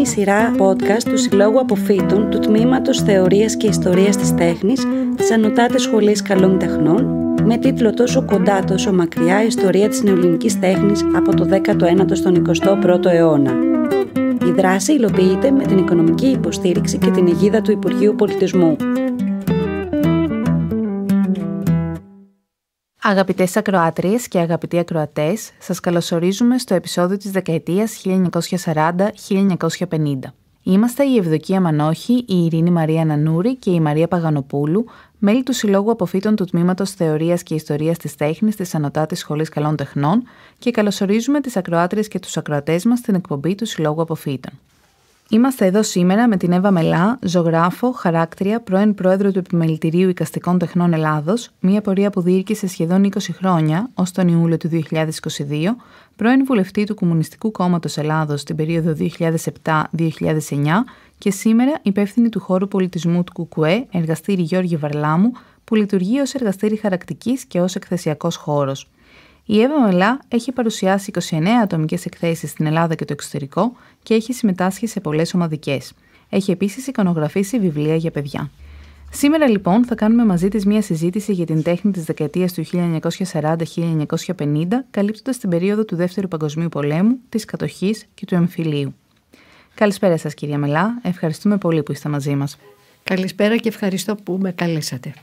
η σειρά podcast του Συλλόγου Αποφύτων του Τμήματος Θεωρίας και Ιστορίας της Τέχνης της Ανωτάτης Σχολής Καλών Τεχνών, με τίτλο «Τόσο κοντά, τόσο μακριά, η ιστορία της νεοελληνικής τέχνης από το 19ο στον 21ο αιώνα». Η δράση υλοποιείται με την οικονομική υποστήριξη και την αιγίδα του Υπουργείου Πολιτισμού. Αγαπητές ακροάτριες και αγαπητοί ακροατές, σας καλωσορίζουμε στο επεισόδιο της δεκαετίας 1940-1950. Είμαστε η Ευδοκία Μανόχη, η Ειρήνη Μαρία Νανούρη και η Μαρία Παγανοπούλου, μέλη του Συλλόγου Αποφύτων του Τμήματος Θεωρίας και Ιστορίας της Τέχνης της Ανωτάτης Σχολής Καλών Τεχνών και καλωσορίζουμε τις ακροάτριες και τους ακροατές μας στην εκπομπή του Συλλόγου Αποφύτων. Είμαστε εδώ σήμερα με την Εύα Μελά, ζωγράφο, χαράκτρια, πρώην πρόεδρο του Επιμελητηρίου Εικαστικών Τεχνών Ελλάδος, μια πορεία που διήρκησε σχεδόν 20 χρόνια, ως τον Ιούλιο του 2022, πρώην βουλευτή του Κομμουνιστικού Κόμματος Ελλάδος την περίοδο 2007-2009 και σήμερα υπεύθυνη του χώρου πολιτισμού του ΚΚΕ, εργαστήρι Γιώργη Βαρλάμου, που λειτουργεί ως εργαστήρι χαρακτικής και ως εκθεσιακός χώρος. Η Εύα Μελά έχει παρουσιάσει 29 ατομικές εκθέσεις στην Ελλάδα και το εξωτερικό και έχει συμμετάσχει σε πολλές ομαδικές. Έχει επίσης εικονογραφήσει βιβλία για παιδιά. Σήμερα λοιπόν θα κάνουμε μαζί της μια συζήτηση για την τέχνη της δεκαετίας του 1940-1950, καλύπτοντας την περίοδο του Δεύτερου Παγκοσμίου Πολέμου, της κατοχής και του εμφυλίου. Καλησπέρα σας κυρία Μελά, ευχαριστούμε πολύ που είστε μαζί μας. Καλησπέρα και ευχαριστώ που με καλέσατε.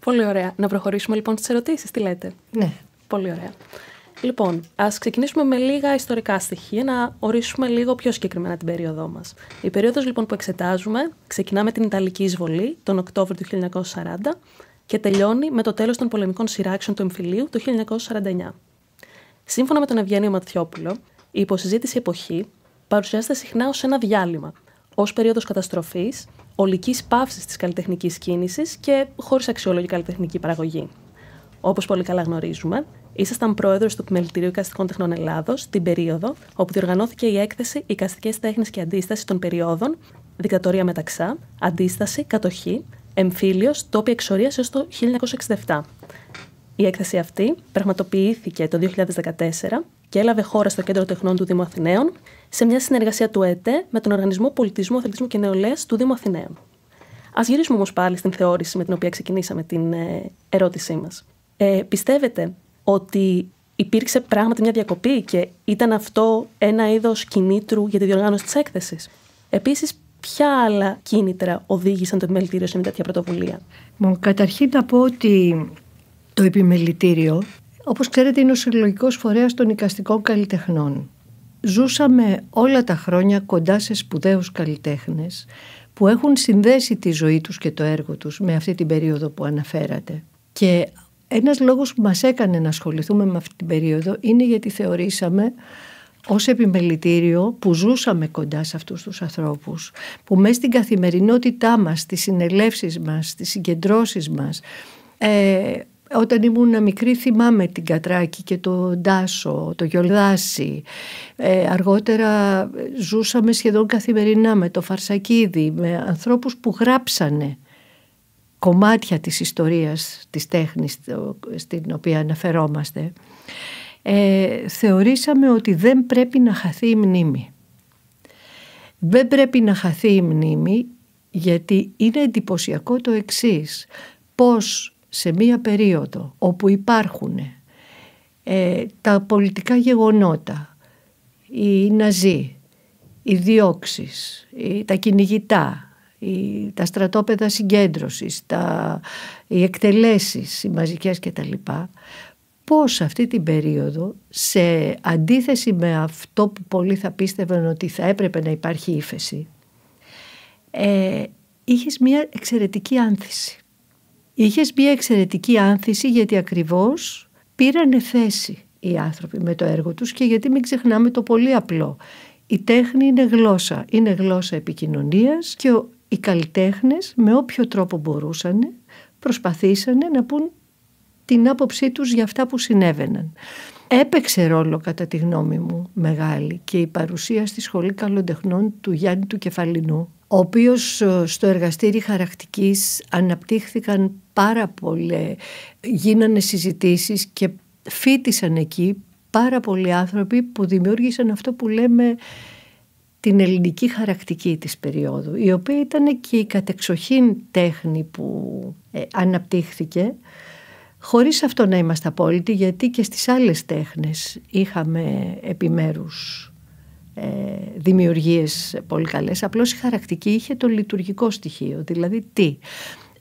Πολύ ωραία. Να προχωρήσουμε λοιπόν στις ερωτήσεις, τι λέτε? Ναι. Πολύ ωραία. Λοιπόν, ας ξεκινήσουμε με λίγα ιστορικά στοιχεία, να ορίσουμε λίγο πιο συγκεκριμένα την περίοδό μας. Η περίοδος λοιπόν που εξετάζουμε ξεκινά με την Ιταλική εισβολή τον Οκτώβριο του 1940 και τελειώνει με το τέλος των πολεμικών σειράξεων του εμφυλίου το 1949. Σύμφωνα με τον Ευγένιο Ματθιόπουλο, η υποσυζήτηση εποχή παρουσιάζεται συχνά ως ένα διάλειμμα, ως περίοδος καταστροφής, ολικής παύσης της καλλιτεχνικής κίνησης και χωρίς αξιόλογη καλλιτεχνική παραγωγή. Όπως πολύ καλά γνωρίζουμε, ήσασταν πρόεδρος του Επιμελητηρίου Εικαστικών Τεχνών Ελλάδος την περίοδο όπου διοργανώθηκε η έκθεση Εικαστικές Τέχνες και Αντίσταση των Περιόδων, Δικτατορία Μεταξά, Αντίσταση, Κατοχή, Εμφύλιος, Τόποι Εξορίας έως το 1967. Η έκθεση αυτή πραγματοποιήθηκε το 2014 και έλαβε χώρα στο Κέντρο Τεχνών του Δήμου Αθηναίων σε μια συνεργασία του ΕΤΕ με τον Οργανισμό Πολιτισμού, Αθλητισμού και Νεολαίας του Δήμου Αθηναίων. Ας γυρίσουμε όμως πάλι στην θεώρηση με την οποία ξεκινήσαμε την ερώτησή μας. Πιστεύετε ότι υπήρξε πράγματι μια διακοπή και ήταν αυτό ένα είδος κινήτρου για τη διοργάνωση της έκθεσης? Επίσης, ποια άλλα κίνητρα οδήγησαν το Επιμελητήριο σε μια τέτοια πρωτοβουλία? Καταρχήν να πω ότι το Επιμελητήριο, όπως ξέρετε, είναι ο συλλογικός φορέας των εικαστικών καλλιτεχνών. Ζούσαμε όλα τα χρόνια κοντά σε σπουδαίους καλλιτέχνες που έχουν συνδέσει τη ζωή τους και το έργο τους με αυτή την περίοδο που αναφέρατε. Και ένας λόγος που μας έκανε να ασχοληθούμε με αυτή την περίοδο είναι γιατί θεωρήσαμε ως Επιμελητήριο που ζούσαμε κοντά σε αυτούς τους ανθρώπους, που μέσα στην καθημερινότητά μας, στις συνελεύσεις μας, στις συγκεντρώσεις μας, όταν ήμουν μικρή θυμάμαι την Κατράκη και το Ντάσο, το Γιολδάση. Αργότερα ζούσαμε σχεδόν καθημερινά με το Φαρσακίδη, με ανθρώπους που γράψανε κομμάτια της ιστορίας, της τέχνης στην οποία αναφερόμαστε. Θεωρήσαμε ότι δεν πρέπει να χαθεί η μνήμη. Δεν πρέπει να χαθεί η μνήμη γιατί είναι εντυπωσιακό το εξής, πως σε μία περίοδο όπου υπάρχουν τα πολιτικά γεγονότα, οι Ναζί, οι διώξεις, τα κυνηγητά, τα στρατόπεδα συγκέντρωσης, οι εκτελέσεις, οι μαζικές κτλ. Πώς αυτή την περίοδο, σε αντίθεση με αυτό που πολλοί θα πίστευαν ότι θα έπρεπε να υπάρχει ύφεση, είχες μια εξαιρετική άνθηση. Είχες μια εξαιρετική άνθηση γιατί ακριβώς πήρανε θέση οι άνθρωποι με το έργο τους και γιατί μην ξεχνάμε το πολύ απλό. Η τέχνη είναι γλώσσα επικοινωνίας και οι καλλιτέχνες με όποιο τρόπο μπορούσαν προσπαθήσανε να πούν την άποψή τους για αυτά που συνέβαιναν. Έπαιξε ρόλο κατά τη γνώμη μου μεγάλη και η παρουσία στη Σχολή Καλών Τεχνών του Γιάννη του Κεφαλινού, ο οποίος στο εργαστήρι χαρακτικής αναπτύχθηκαν πάρα πολύ, γίνανε συζητήσεις και φοιτησαν εκεί πάρα πολλοί άνθρωποι που δημιούργησαν αυτό που λέμε την ελληνική χαρακτική της περίοδου, η οποία ήταν και η κατεξοχήν τέχνη που αναπτύχθηκε, χωρίς αυτό να είμαστε απόλυτοι, γιατί και στις άλλες τέχνες είχαμε επιμέρους δημιουργίες πολύ καλές. Απλώς η χαρακτική είχε το λειτουργικό στοιχείο. Δηλαδή τι?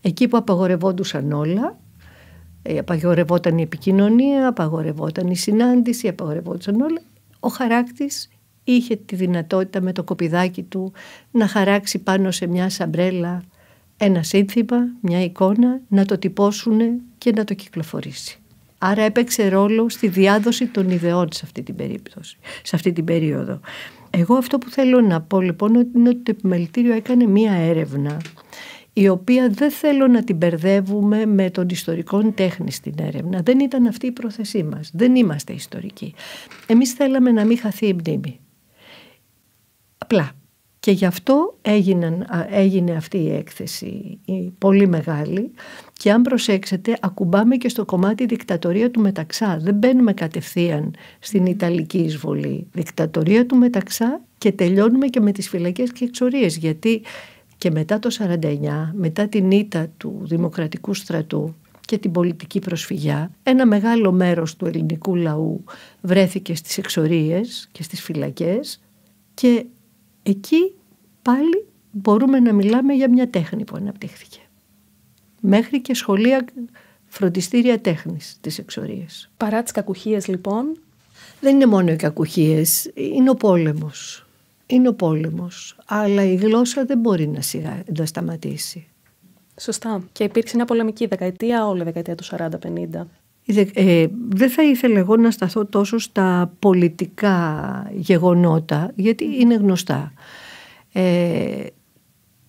Εκεί που απαγορευόντουσαν όλα, απαγορευόταν η επικοινωνία, απαγορευόταν η συνάντηση, απαγορευόντουσαν όλα, ο χαράκτης είχε τη δυνατότητα με το κοπηδάκι του να χαράξει πάνω σε μια σαμπρέλα ένα σύνθημα, μια εικόνα, να το τυπώσουν και να το κυκλοφορήσει. Άρα έπαιξε ρόλο στη διάδοση των ιδεών σε αυτή την περίπτωση, σε αυτή την περίοδο. Εγώ αυτό που θέλω να πω λοιπόν είναι ότι το επιμελητήριο έκανε μία έρευνα, η οποία δεν θέλω να την μπερδεύουμε με τον ιστορικό τέχνη στην έρευνα. Δεν ήταν αυτή η πρόθεσή μας. Δεν είμαστε ιστορικοί. Εμείς θέλαμε να μην χαθεί η μνήμη. Απλά. Και γι' αυτό έγινε αυτή η έκθεση η πολύ μεγάλη, και αν προσέξετε ακουμπάμε και στο κομμάτι δικτατορία του Μεταξά. Δεν μπαίνουμε κατευθείαν στην Ιταλική εισβολή. Δικτατορία του Μεταξά και τελειώνουμε και με τις φυλακές και εξορίες, γιατί και μετά το 1949, μετά την ήττα του Δημοκρατικού Στρατού και την πολιτική προσφυγιά, ένα μεγάλο μέρος του ελληνικού λαού βρέθηκε στις εξορίες και στις φυλακές, και εκεί πάλι μπορούμε να μιλάμε για μια τέχνη που αναπτύχθηκε. Μέχρι και σχολεία, φροντιστήρια τέχνης στις εξορίες. Παρά τις κακουχίες λοιπόν. Δεν είναι μόνο οι κακουχίες, είναι ο πόλεμος. Είναι ο πόλεμος, αλλά η γλώσσα δεν μπορεί να σταματήσει. Σωστά. Και υπήρξε μια πολεμική δεκαετία, όλη η δεκαετία του 40-50. Δεν θα ήθελα εγώ να σταθώ τόσο στα πολιτικά γεγονότα, γιατί είναι γνωστά.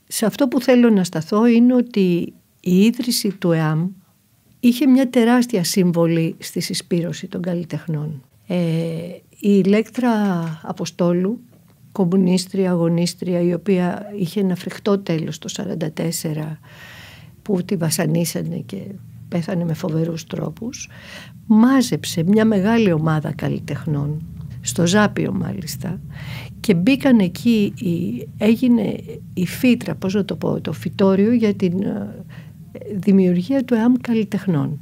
Σε αυτό που θέλω να σταθώ είναι ότι η ίδρυση του ΕΑΜ είχε μια τεράστια σύμβολη στη συσπήρωση των καλλιτεχνών. Η Ηλέκτρα Αποστόλου, κομμουνίστρια, αγωνίστρια, η οποία είχε ένα φρικτό τέλος το 1944 που τη βασανίσανε και πέθανε με φοβερούς τρόπους, μάζεψε μια μεγάλη ομάδα καλλιτεχνών, στο Ζάπιο μάλιστα, και μπήκαν εκεί, έγινε η φύτρα, πώς να το πω, το φυτόριο για την δημιουργία του ΕΑΜ καλλιτεχνών,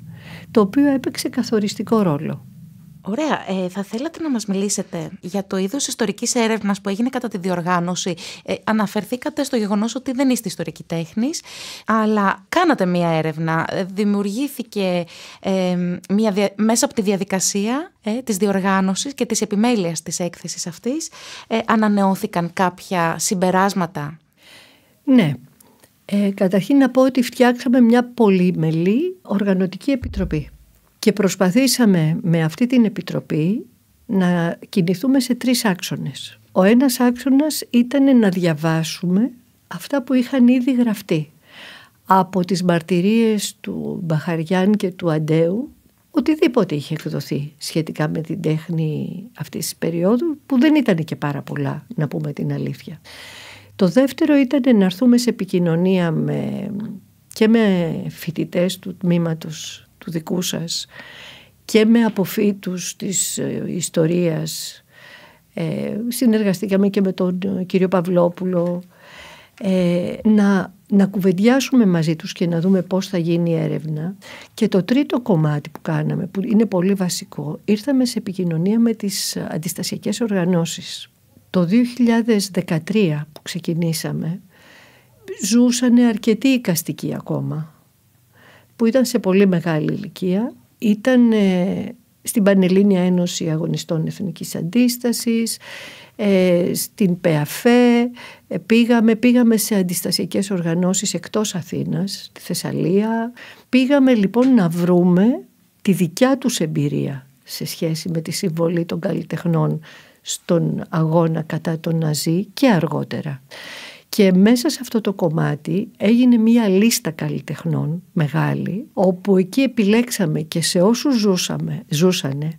το οποίο έπαιξε καθοριστικό ρόλο. Ωραία. Θα θέλατε να μας μιλήσετε για το είδος ιστορικής έρευνας που έγινε κατά τη διοργάνωση. Αναφερθήκατε στο γεγονός ότι δεν είστε ιστορική τέχνης, αλλά κάνατε μία έρευνα. Δημιουργήθηκε μέσα από τη διαδικασία της διοργάνωσης και της επιμέλειας της έκθεσης αυτής. Ανανεώθηκαν κάποια συμπεράσματα. Ναι. Καταρχήν να πω ότι φτιάξαμε μια πολυμελή οργανωτική επιτροπή. Και προσπαθήσαμε με αυτή την επιτροπή να κινηθούμε σε 3 άξονες. Ο ένας άξονας ήταν να διαβάσουμε αυτά που είχαν ήδη γραφτεί από τις μαρτυρίες του Μπαχαριάν και του Αντέου, οτιδήποτε είχε εκδοθεί σχετικά με την τέχνη αυτής της περίοδου, που δεν ήταν και πάρα πολλά, να πούμε την αλήθεια. Το δεύτερο ήταν να έρθουμε σε επικοινωνία και με φοιτητές του τμήματος του δικού σας και με αποφύτους της ιστορίας. Συνεργαστήκαμε και με τον κύριο Παυλόπουλο, να κουβεντιάσουμε μαζί τους και να δούμε πώς θα γίνει η έρευνα. Και το τρίτο κομμάτι που κάναμε, που είναι πολύ βασικό, ήρθαμε σε επικοινωνία με τις αντιστασιακές οργανώσεις. Το 2013 που ξεκινήσαμε, ζούσαν αρκετοί εικαστικοί ακόμα, που ήταν σε πολύ μεγάλη ηλικία. Ήταν στην Πανελλήνια Ένωση Αγωνιστών Εθνικής Αντίστασης, στην ΠΕΑΦΕ, πήγαμε σε αντιστασιακές οργανώσεις εκτός Αθήνας, στη Θεσσαλία. Πήγαμε λοιπόν να βρούμε τη δικιά τους εμπειρία σε σχέση με τη συμβολή των καλλιτεχνών στον αγώνα κατά τον Ναζί και αργότερα. Και μέσα σε αυτό το κομμάτι έγινε μία λίστα καλλιτεχνών μεγάλη, όπου εκεί επιλέξαμε και σε όσους ζούσανε,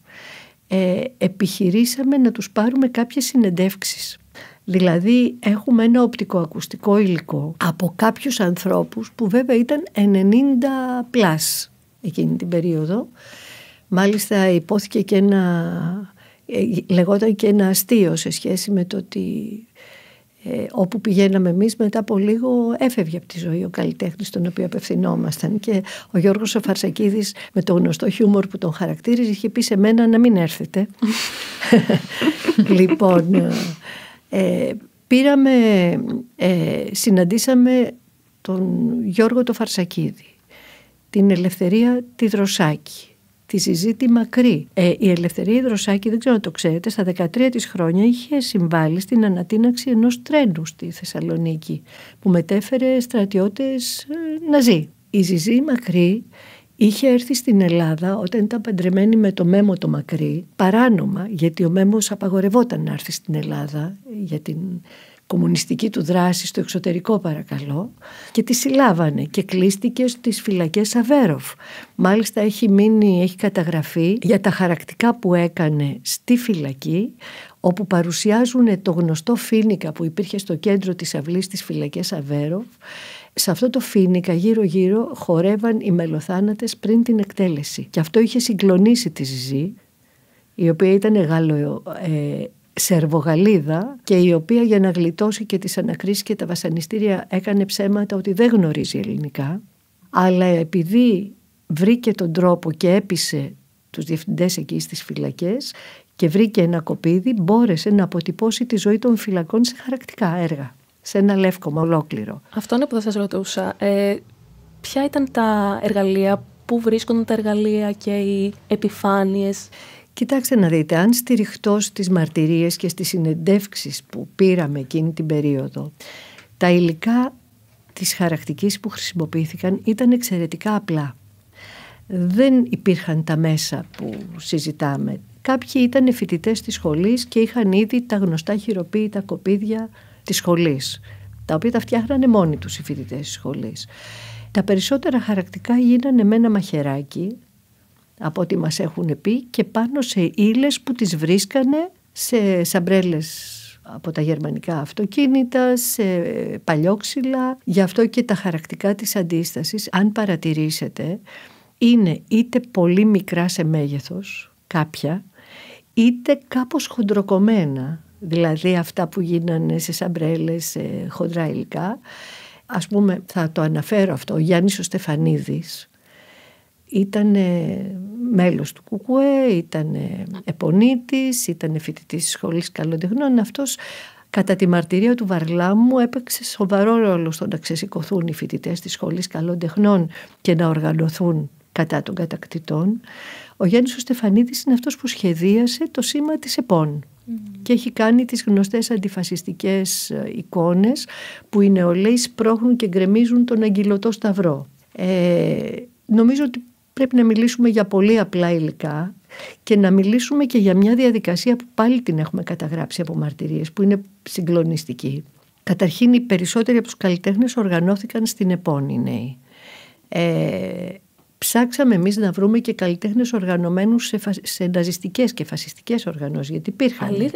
επιχειρήσαμε να τους πάρουμε κάποιες συνεντεύξεις. Δηλαδή έχουμε ένα οπτικοακουστικό υλικό από κάποιους ανθρώπους που βέβαια ήταν 90+ εκείνη την περίοδο. Μάλιστα υπόθηκε και λεγόταν και ένα αστείο σε σχέση με το ότι όπου πηγαίναμε εμείς, μετά από λίγο έφευγε από τη ζωή ο καλλιτέχνης στον οποίο απευθυνόμασταν, και ο Γιώργος ο Φαρσακίδης, με το γνωστό χιούμορ που τον χαρακτήριζε, είχε πει σε μένα να μην έρθετε. Λοιπόν, συναντήσαμε τον Γιώργο το Φαρσακίδη, την Ελευθερία τη Δροσάκη, τη Ζιζή τη Μακρύ. Η Ελευθερία Δροσάκη, δεν ξέρω αν το ξέρετε, στα 13 της χρόνια είχε συμβάλει στην ανατείναξη ενός τρένου στη Θεσσαλονίκη που μετέφερε στρατιώτες Ναζί. Η Ζιζή Μακρύ είχε έρθει στην Ελλάδα όταν ήταν παντρεμένη με το Μέμο το Μακρύ, παράνομα, γιατί ο Μέμος απαγορευόταν να έρθει στην Ελλάδα για την κομμουνιστική του δράση στο εξωτερικό, παρακαλώ, και τη συλλάβανε και κλείστηκε στις φυλακές Αβέροφ. Μάλιστα έχει καταγραφεί για τα χαρακτικά που έκανε στη φυλακή, όπου παρουσιάζουν το γνωστό φοίνικα που υπήρχε στο κέντρο της αυλής της φυλακές Αβέροφ. Σε αυτό το φοίνικα γύρω-γύρω χορεύαν οι μελοθάνατες πριν την εκτέλεση. Και αυτό είχε συγκλονίσει τη Ζιζή, η οποία ήταν Σερβογαλλίδα και η οποία, για να γλιτώσει και τις ανακρίσεις και τα βασανιστήρια, έκανε ψέματα ότι δεν γνωρίζει ελληνικά, αλλά επειδή βρήκε τον τρόπο και έπεισε τους διευθυντές εκεί στις φυλακές και βρήκε ένα κοπίδι, μπόρεσε να αποτυπώσει τη ζωή των φυλακών σε χαρακτικά έργα, σε ένα λεύκομα ολόκληρο. Αυτό είναι που θα σας ρωτούσα. Ποια ήταν τα εργαλεία, πού βρίσκονταν τα εργαλεία και οι επιφάνειες? Κοιτάξτε να δείτε, αν στηριχτώ στις μαρτυρίες και στις συνεντεύξεις που πήραμε εκείνη την περίοδο, τα υλικά της χαρακτικής που χρησιμοποιήθηκαν ήταν εξαιρετικά απλά. Δεν υπήρχαν τα μέσα που συζητάμε. Κάποιοι ήταν φοιτητές της σχολής και είχαν ήδη τα γνωστά χειροποίητα κοπίδια της σχολής, τα οποία τα φτιάχνανε μόνοι τους οι φοιτητές της σχολής. Τα περισσότερα χαρακτικά γίνανε με ένα μαχαιράκι, από ό,τι μας έχουν πει, και πάνω σε ύλες που τις βρίσκανε σε σαμπρέλες από τα γερμανικά αυτοκίνητα, σε παλιόξυλα. Γι' αυτό και τα χαρακτικά της αντίστασης, αν παρατηρήσετε, είναι είτε πολύ μικρά σε μέγεθος κάποια, είτε κάπως χοντροκομμένα, δηλαδή αυτά που γίνανε σε σαμπρέλες, σε χοντρά υλικά. Ας πούμε, θα το αναφέρω αυτό, ο Γιάννης ο Στεφανίδης ήταν μέλος του ΚΚΕ, ήταν επονίτης, ήταν φοιτητής της Σχολής Καλών Τεχνών. Αυτός, κατά τη μαρτυρία του Βαρλάμου, έπαιξε σοβαρό ρόλο στο να ξεσηκωθούν οι φοιτητές της Σχολής Καλών Τεχνών και να οργανωθούν κατά των κατακτητών. Ο Γιάννης ο Στεφανίδης είναι αυτός που σχεδίασε το σήμα της ΕΠΟΝ και έχει κάνει τις γνωστές αντιφασιστικές εικόνες που οι νεολαίοι σπρώχνουν και γκρεμίζουν τον αγγυλωτό σταυρό. Νομίζω ότι πρέπει να μιλήσουμε για πολύ απλά υλικά και να μιλήσουμε και για μια διαδικασία που πάλι την έχουμε καταγράψει από μαρτυρίες, που είναι συγκλονιστική. Καταρχήν, οι περισσότεροι από τους καλλιτέχνες οργανώθηκαν στην ΕΠΟΝ οι νέοι. Ψάξαμε εμείς να βρούμε και καλλιτέχνες οργανωμένους σε ναζιστικές και φασιστικές οργανώσεις, γιατί υπήρχαν.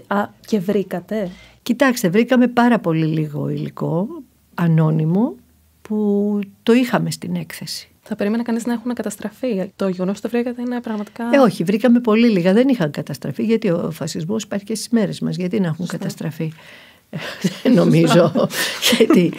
Και βρήκατε? Κοιτάξτε, βρήκαμε πάρα πολύ λίγο υλικό, ανώνυμο, που το είχαμε στην έκθεση. Θα περίμενα κανείς να έχουν καταστραφεί. Το γεγονός ότι το βρήκατε είναι πραγματικά... Όχι, βρήκαμε πολύ λίγα. Δεν είχαν καταστραφεί, γιατί ο φασισμός υπάρχει και στις μέρες μας. Γιατί να έχουν καταστραφεί? Δεν νομίζω. Γιατί...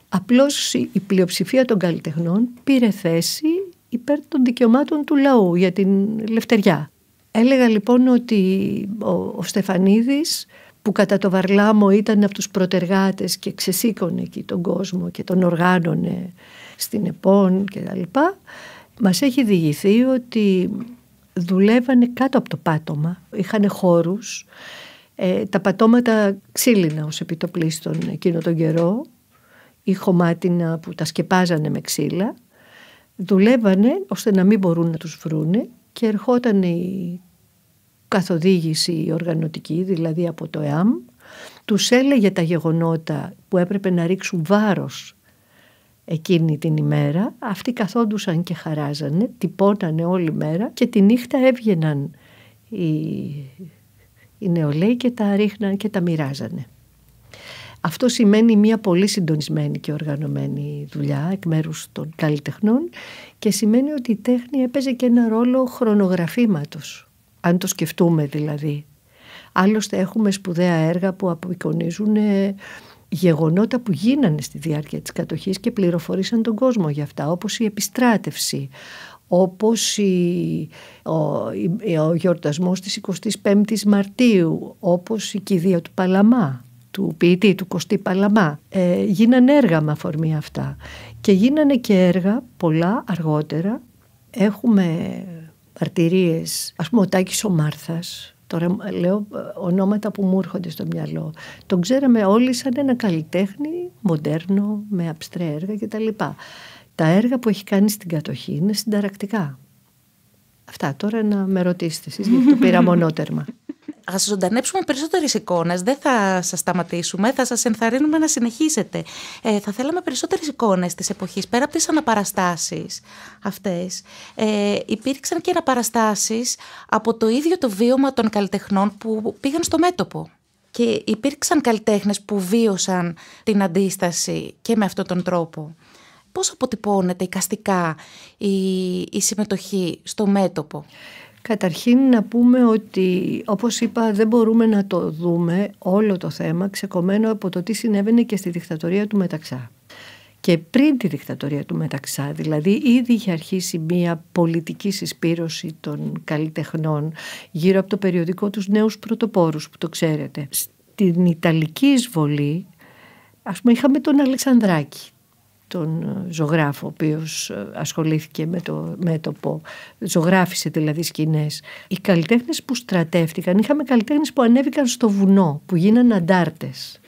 Απλώς η πλειοψηφία των καλλιτεχνών πήρε θέση υπέρ των δικαιωμάτων του λαού για την ελευθεριά. Έλεγα λοιπόν ότι ο Στεφανίδης, που κατά το Βαρλάμο ήταν από τους προτεργάτες και ξεσήκωνε εκεί τον κόσμο και τον οργάνωνε στην ΕΠΟΝ και τα λοιπά, μας έχει διηγηθεί ότι δουλεύανε κάτω από το πάτωμα, είχαν χώρους, τα πατώματα ξύλινα ως επιτοπλίστων εκείνο τον καιρό, ή χωμάτινα που τα σκεπάζανε με ξύλα, δουλεύανε ώστε να μην μπορούν να τους βρούνε, και ερχόταν η καθοδήγηση η οργανωτική, δηλαδή από το ΕΑΜ, τους έλεγε τα γεγονότα που έπρεπε να ρίξουν βάρος εκείνη την ημέρα. Αυτοί καθόντουσαν και χαράζανε, τυπώνανε όλη μέρα, και τη νύχτα έβγαιναν οι νεολαίοι και τα ρίχναν και τα μοιράζανε. Αυτό σημαίνει μια πολύ συντονισμένη και οργανωμένη δουλειά εκ μέρους των καλλιτεχνών, και σημαίνει ότι η τέχνη έπαιζε και ένα ρόλο χρονογραφήματος, αν το σκεφτούμε δηλαδή. Άλλωστε έχουμε σπουδαία έργα που απεικονίζουν γεγονότα που γίνανε στη διάρκεια της κατοχής και πληροφορήσαν τον κόσμο για αυτά, όπως η επιστράτευση, όπως ο γιορτασμός της 25ης Μαρτίου, όπως η κηδεία του Παλαμά, του ποιητή του Κωστή Παλαμά. Γίνανε έργα με αφορμή αυτά και γίνανε και έργα πολλά αργότερα. Έχουμε μαρτυρίες, ας πούμε ο Τάκης ο Μάρθας, τώρα λέω ονόματα που μου έρχονται στο μυαλό. Τον ξέραμε όλοι σαν ένα καλλιτέχνη μοντέρνο, με αμπστρέ έργα κτλ. Τα έργα που έχει κάνει στην κατοχή είναι συνταρακτικά. Αυτά τώρα να με ρωτήσετε εσείς, γιατί το πήρα μονότερμα. Ας ζωντανέψουμε περισσότερες εικόνες, δεν θα σας σταματήσουμε, θα σας ενθαρρύνουμε να συνεχίσετε. Θα θέλαμε περισσότερες εικόνες της εποχής, πέρα από τις αναπαραστάσεις αυτές. Υπήρξαν και αναπαραστάσεις από το ίδιο το βίωμα των καλλιτεχνών που πήγαν στο μέτωπο. Και υπήρξαν καλλιτέχνες που βίωσαν την αντίσταση και με αυτόν τον τρόπο. Πώς αποτυπώνεται εικαστικά η συμμετοχή στο μέτωπο? Καταρχήν να πούμε ότι, όπως είπα, δεν μπορούμε να το δούμε όλο το θέμα ξεκομμένο από το τι συνέβαινε και στη δικτατορία του Μεταξά. Και πριν τη δικτατορία του Μεταξά, δηλαδή ήδη είχε αρχίσει μια πολιτική συσπήρωση των καλλιτεχνών γύρω από το περιοδικό τους Νέους Πρωτοπόρους, που το ξέρετε. Στην Ιταλική εισβολή, ας πούμε, είχαμε τον Αλεξανδράκη, τον ζωγράφο, ο οποίος ασχολήθηκε με το μέτωπο, ζωγράφισε δηλαδή σκηνές. Οι καλλιτέχνες που στρατεύτηκαν, είχαμε καλλιτέχνες που ανέβηκαν στο βουνό, που γίνανε αντάρτες.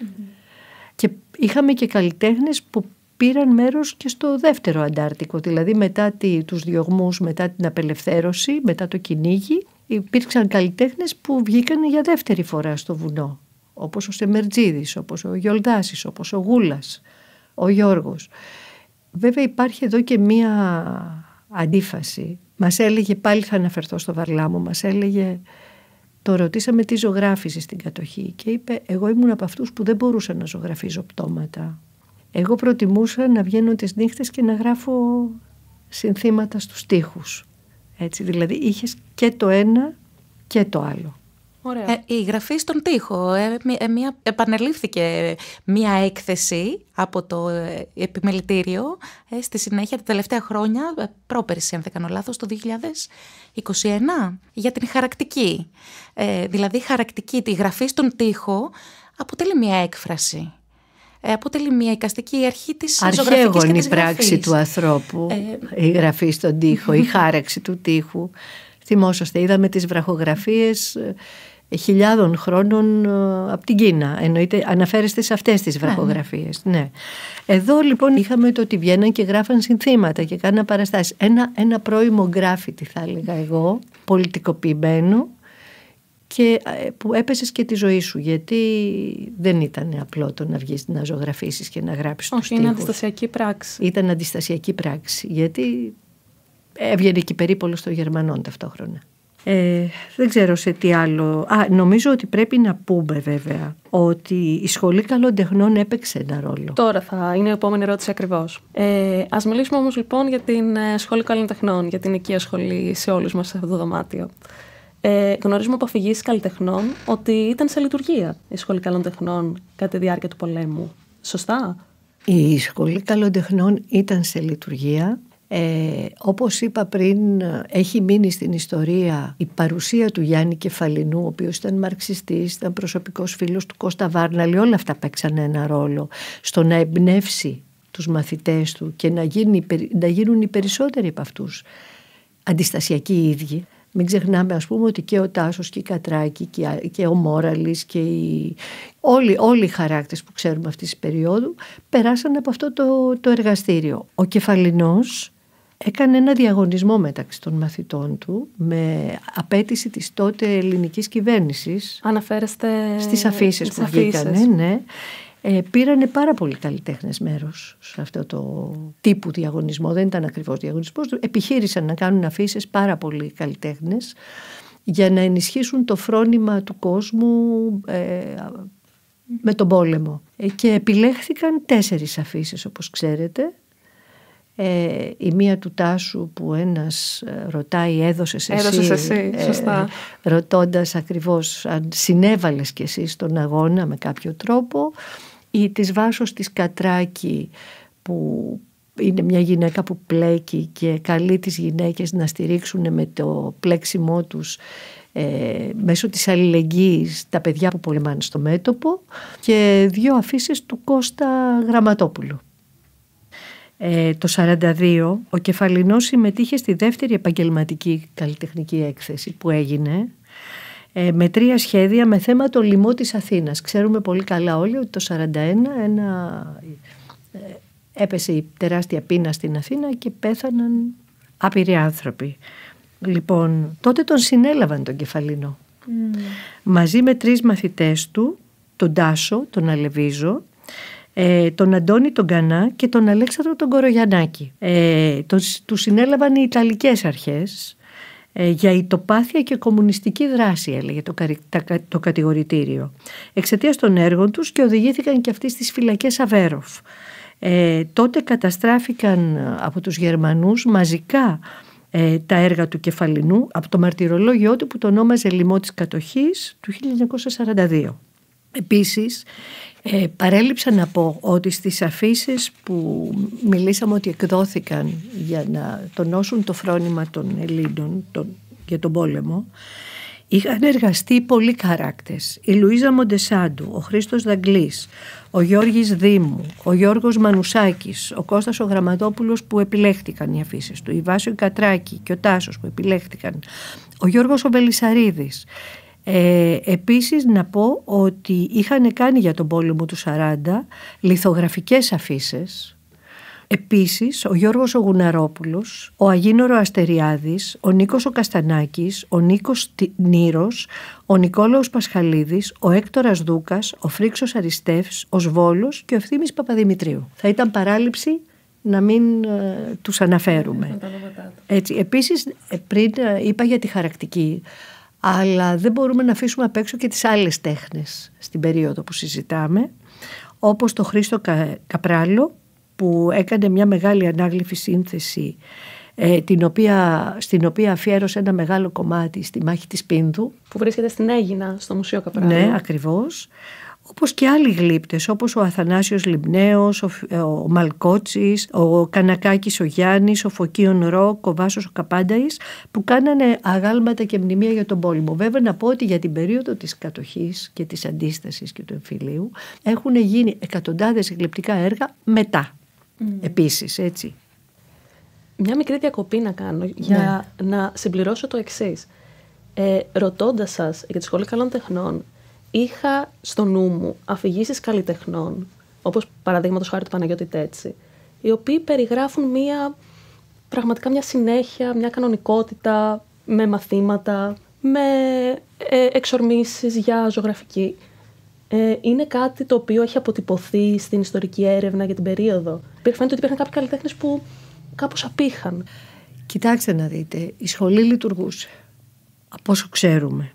Και είχαμε και καλλιτέχνες που πήραν μέρος και στο δεύτερο αντάρτικο, δηλαδή μετά τους διωγμούς, μετά την απελευθέρωση, μετά το κυνήγι, υπήρξαν καλλιτέχνες που βγήκαν για δεύτερη φορά στο βουνό, όπως ο Σεμερτζίδης, όπως ο Γιολδάσης, όπως ο Γούλας, ο Γιώργος. Βέβαια υπάρχει εδώ και μία αντίφαση. Μας έλεγε, πάλι θα αναφερθώ στο Βαρλάμο, μας έλεγε, το ρωτήσαμε τι ζωγράφιζε στην κατοχή και είπε, εγώ ήμουν από αυτούς που δεν μπορούσα να ζωγραφίζω πτώματα. Εγώ προτιμούσα να βγαίνω τις νύχτες και να γράφω συνθήματα στους τοίχους. Έτσι, δηλαδή είχες και το ένα και το άλλο. Η γραφή στον τοίχο. Επανελήφθηκε μία έκθεση από το επιμελητήριο στη συνέχεια τα τελευταία χρόνια, πρόπερση αν δεν κάνω λάθος, το 2021, για την χαρακτική. Δηλαδή χαρακτική, τη γραφή στον τοίχο αποτελεί μία έκφραση. Αποτελεί μια εικαστική αρχή της ζωγραφικής και της γραφής. Αρχαίγονη πράξη του ανθρώπου, η γραφή στον τοίχο, η χάραξη του τοίχου. Θυμόσαστε, είδαμε τις βραχογραφίες χιλιάδων χρόνων από την Κίνα. Εννοείται, αναφέρεστε σε αυτές τις βραχογραφίες. Ναι. Εδώ λοιπόν είχαμε το ότι βγαίναν και γράφαν συνθήματα και κάναν παραστάσεις. Ένα πρώιμο γκράφιτι θα έλεγα εγώ, πολιτικοποιημένο, και που έπεσες και τη ζωή σου, γιατί δεν ήταν απλό το να βγεις να ζωγραφίσεις και να γράψεις τους τοίχους. Είναι αντιστασιακή πράξη. Ήταν αντιστασιακή πράξη, γιατί έβγαινε και περίπολος των Γερμανών ταυτόχρονα. Δεν ξέρω σε τι άλλο. Νομίζω ότι πρέπει να πούμε βέβαια ότι η Σχολή Καλών Τεχνών έπαιξε ένα ρόλο. Τώρα θα είναι η επόμενη ερώτηση ακριβώς. Ας μιλήσουμε όμως λοιπόν για την Σχολή Καλών Τεχνών, για την οικία σχολή σε όλους μας σε αυτό το δωμάτιο. Γνωρίζουμε από αφηγήσεις καλλιτεχνών ότι ήταν σε λειτουργία η Σχολή Καλών Τεχνών κατά τη διάρκεια του πολέμου. Σωστά? Η Σχολή Καλών Τεχνών ήταν σε λειτουργία. Όπως είπα πριν, έχει μείνει στην ιστορία η παρουσία του Γιάννη Κεφαλινού, ο οποίος ήταν μαρξιστής, ήταν προσωπικός φίλος του Κώστα Βάρναλη. Όλα αυτά παίξαν ένα ρόλο στο να εμπνεύσει τους μαθητές του και να γίνουν οι περισσότεροι από αυτούς αντιστασιακοί οι ίδιοι. Μην ξεχνάμε, ας πούμε, ότι και ο Τάσος και η Κατράκη και ο Μόραλης και όλοι οι χαράκτες που ξέρουμε αυτής της περίοδου περάσαν από αυτό το εργαστήριο. Ο Κεφαλινός έκανε ένα διαγωνισμό μεταξύ των μαθητών του με απέτηση της τότε ελληνικής κυβέρνησης. Αναφέρεστε στις αφήσεις που βγήκανε, ναι. Πήρανε πάρα πολλοί καλλιτέχνες μέρος σε αυτό το τύπου διαγωνισμό. Δεν ήταν ακριβώς διαγωνισμός. Επιχείρησαν να κάνουν αφήσεις πάρα πολλοί καλλιτέχνες για να ενισχύσουν το φρόνημα του κόσμου με τον πόλεμο. Και επιλέχθηκαν 4 αφήσεις, όπως ξέρετε. Η μία του Τάσου που ένας ρωτάει έδωσες εσύ, σωστά. Ρωτώντας ακριβώς αν συνέβαλες κι εσύ στον αγώνα με κάποιο τρόπο. Η της Βάσος της Κατράκη που είναι μια γυναίκα που πλέκει και καλεί τις γυναίκες να στηρίξουν με το πλέξιμό τους μέσω της αλληλεγγύης τα παιδιά που πολεμάνε στο μέτωπο, και 2 αφήσεις του Κώστα Γραμματόπουλου. Το 1942 ο Κεφαλινός συμμετείχε στη δεύτερη επαγγελματική καλλιτεχνική έκθεση που έγινε, με 3 σχέδια με θέμα το λοιμό της Αθήνας. Ξέρουμε πολύ καλά όλοι ότι το 1941 έπεσε η τεράστια πείνα στην Αθήνα και πέθαναν άπειροι άνθρωποι. Λοιπόν, τότε τον συνέλαβαν τον Κεφαλινό μαζί με 3 μαθητές του, τον Τάσο, τον Αλεβίζο, τον Αντώνη τον Κανά και τον Αλέξανδρο τον Κορογιαννάκη. Του συνέλαβαν οι Ιταλικές αρχές για ητοπάθεια και κομμουνιστική δράση, έλεγε το κατηγορητήριο, εξαιτίας των έργων τους, και οδηγήθηκαν και αυτοί στις φυλακές Αβέροφ. Τότε καταστράφηκαν από τους Γερμανούς μαζικά τα έργα του Κεφαλινού από το μαρτυρολόγιο του που το ονόμαζε «Λοιμό της κατοχής» του 1942. Επίσης, παρέλειψα να πω ότι στις αφήσεις που μιλήσαμε ότι εκδόθηκαν για να τονώσουν το φρόνημα των Ελλήνων για τον πόλεμο, είχαν εργαστεί πολλοί χαράκτες. Η Λουίζα Μοντεσάντου, ο Χρήστος Δαγκλής, ο Γιώργης Δήμου, ο Γιώργος Μανουσάκης, ο Κώστας ο Γραμματόπουλος που επιλέχτηκαν οι αφήσεις του, η Βάσιο Κατράκη και ο Τάσος που επιλέχτηκαν, ο Γιώργος ο Βελισσαρίδης. Επίσης να πω ότι είχαν κάνει για τον πόλεμο του 40 λιθογραφικές αφήσεις. Επίσης ο Γιώργος ο Γουναρόπουλος, ο Αγίνορο Αστεριάδης, ο Νίκος ο Καστανάκης, ο Νίκος Νήρος, ο Νικόλαος Πασχαλίδης, ο Έκτορας Δούκας, ο Φρίξος Αριστεύς, ο Σβόλος και ο Ευθύμης Παπαδημητρίου. Θα ήταν παράληψη να μην τους αναφέρουμε. Έτσι. Επίσης πριν είπα για τη χαρακτική, αλλά δεν μπορούμε να αφήσουμε απ' έξω και τις άλλες τέχνες στην περίοδο που συζητάμε, όπως το Χρήστο Καπράλο που έκανε μια μεγάλη ανάγλυφη σύνθεση στην οποία αφιέρωσε ένα μεγάλο κομμάτι στη μάχη της Πίνδου. Που βρίσκεται στην Αίγινα, στο Μουσείο Καπράλου. Ναι, ακριβώς. Όπως και άλλοι γλύπτες, όπως ο Αθανάσιος Λιμναίος, ο Μαλκότσης, ο Κανακάκης ο Γιάννης, ο Φωκίων Ροκ, ο Βάσος ο Καπάνταης, που κάνανε αγάλματα και μνημεία για τον πόλεμο. Βέβαια να πω ότι για την περίοδο της κατοχής και της αντίστασης και του εμφυλίου έχουν γίνει εκατοντάδες γλυπτικά έργα μετά. Επίσης, έτσι. Μια μικρή διακοπή να κάνω για να συμπληρώσω το εξής. Ρωτώντας σας για τη Σχολή Καλών Τεχνών, είχα στο νου μου αφηγήσεις καλλιτεχνών, όπως παραδείγματος χάρη του Παναγιώτη Τέτση, οι οποίοι περιγράφουν πραγματικά μια συνέχεια, μια κανονικότητα, με μαθήματα, με εξορμήσεις για ζωγραφική. Είναι κάτι το οποίο έχει αποτυπωθεί στην ιστορική έρευνα για την περίοδο. Φαίνεται ότι υπήρχαν κάποιοι καλλιτέχνες που κάπως απήχαν. Κοιτάξτε να δείτε, η σχολή λειτουργούσε, από όσο ξέρουμε,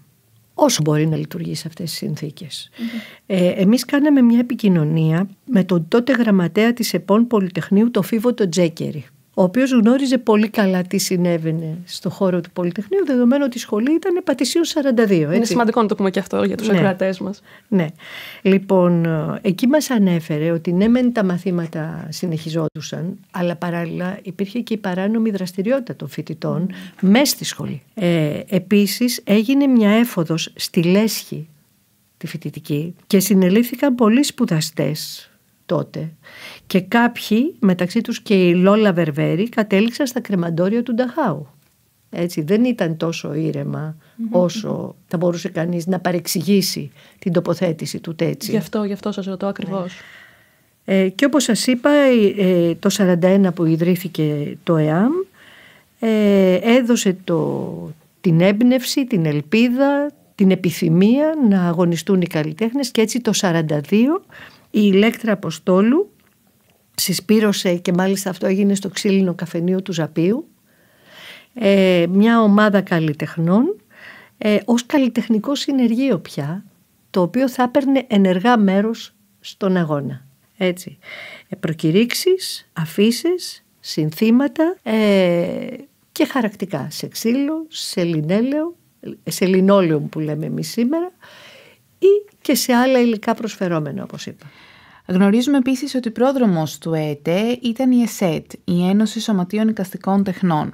όσο μπορεί να λειτουργεί σε αυτές τις συνθήκες. Εμείς κάναμε μια επικοινωνία με τον τότε γραμματέα της ΕΠΟΝ Πολυτεχνείου, το Φίβο τον Τζέκερη, ο οποίος γνώριζε πολύ καλά τι συνέβαινε στο χώρο του Πολυτεχνείου, δεδομένου ότι η σχολή ήταν πατησίων 42. Έτσι. Είναι σημαντικό να το πούμε και αυτό για τους ακροατές μας. Ναι. Λοιπόν, εκεί μας ανέφερε ότι ναι μεν τα μαθήματα συνεχιζόντουσαν, αλλά παράλληλα υπήρχε και η παράνομη δραστηριότητα των φοιτητών μέσα στη σχολή. Επίσης έγινε μια έφοδος στη λέσχη τη φοιτητική και συνελήφθηκαν πολλοί σπουδαστές τότε, και κάποιοι, μεταξύ τους και η Λόλα Βερβέρη, κατέληξαν στα κρεμαντόρια του Νταχάου. Έτσι, δεν ήταν τόσο ήρεμα όσο θα μπορούσε κανείς να παρεξηγήσει την τοποθέτηση του Τέτση. Γι' αυτό σας ρωτώ ακριβώς. Και όπως σας είπα, το 1941 που ιδρύθηκε το ΕΑΜ, έδωσε την έμπνευση, την ελπίδα, την επιθυμία να αγωνιστούν οι καλλιτέχνες, και έτσι το 1942 η Ηλέκτρα Αποστόλου συσπήρωσε, και μάλιστα αυτό έγινε στο ξύλινο καφενείο του Ζαπίου, μια ομάδα καλλιτεχνών ως καλλιτεχνικό συνεργείο πια, το οποίο θα έπαιρνε ενεργά μέρος στον αγώνα. Έτσι. Προκηρύξεις, αφήσεις συνθήματα και χαρακτικά σε ξύλο, σε λινέλαιο, σε λινόλεο που λέμε εμείς σήμερα, ή και σε άλλα υλικά προσφερόμενα, όπως είπα. Γνωρίζουμε επίσης ότι πρόδρομος του ΕΕΤΕ ήταν η ΕΣΕΤ, η Ένωση Σωματείων Εικαστικών Τεχνών,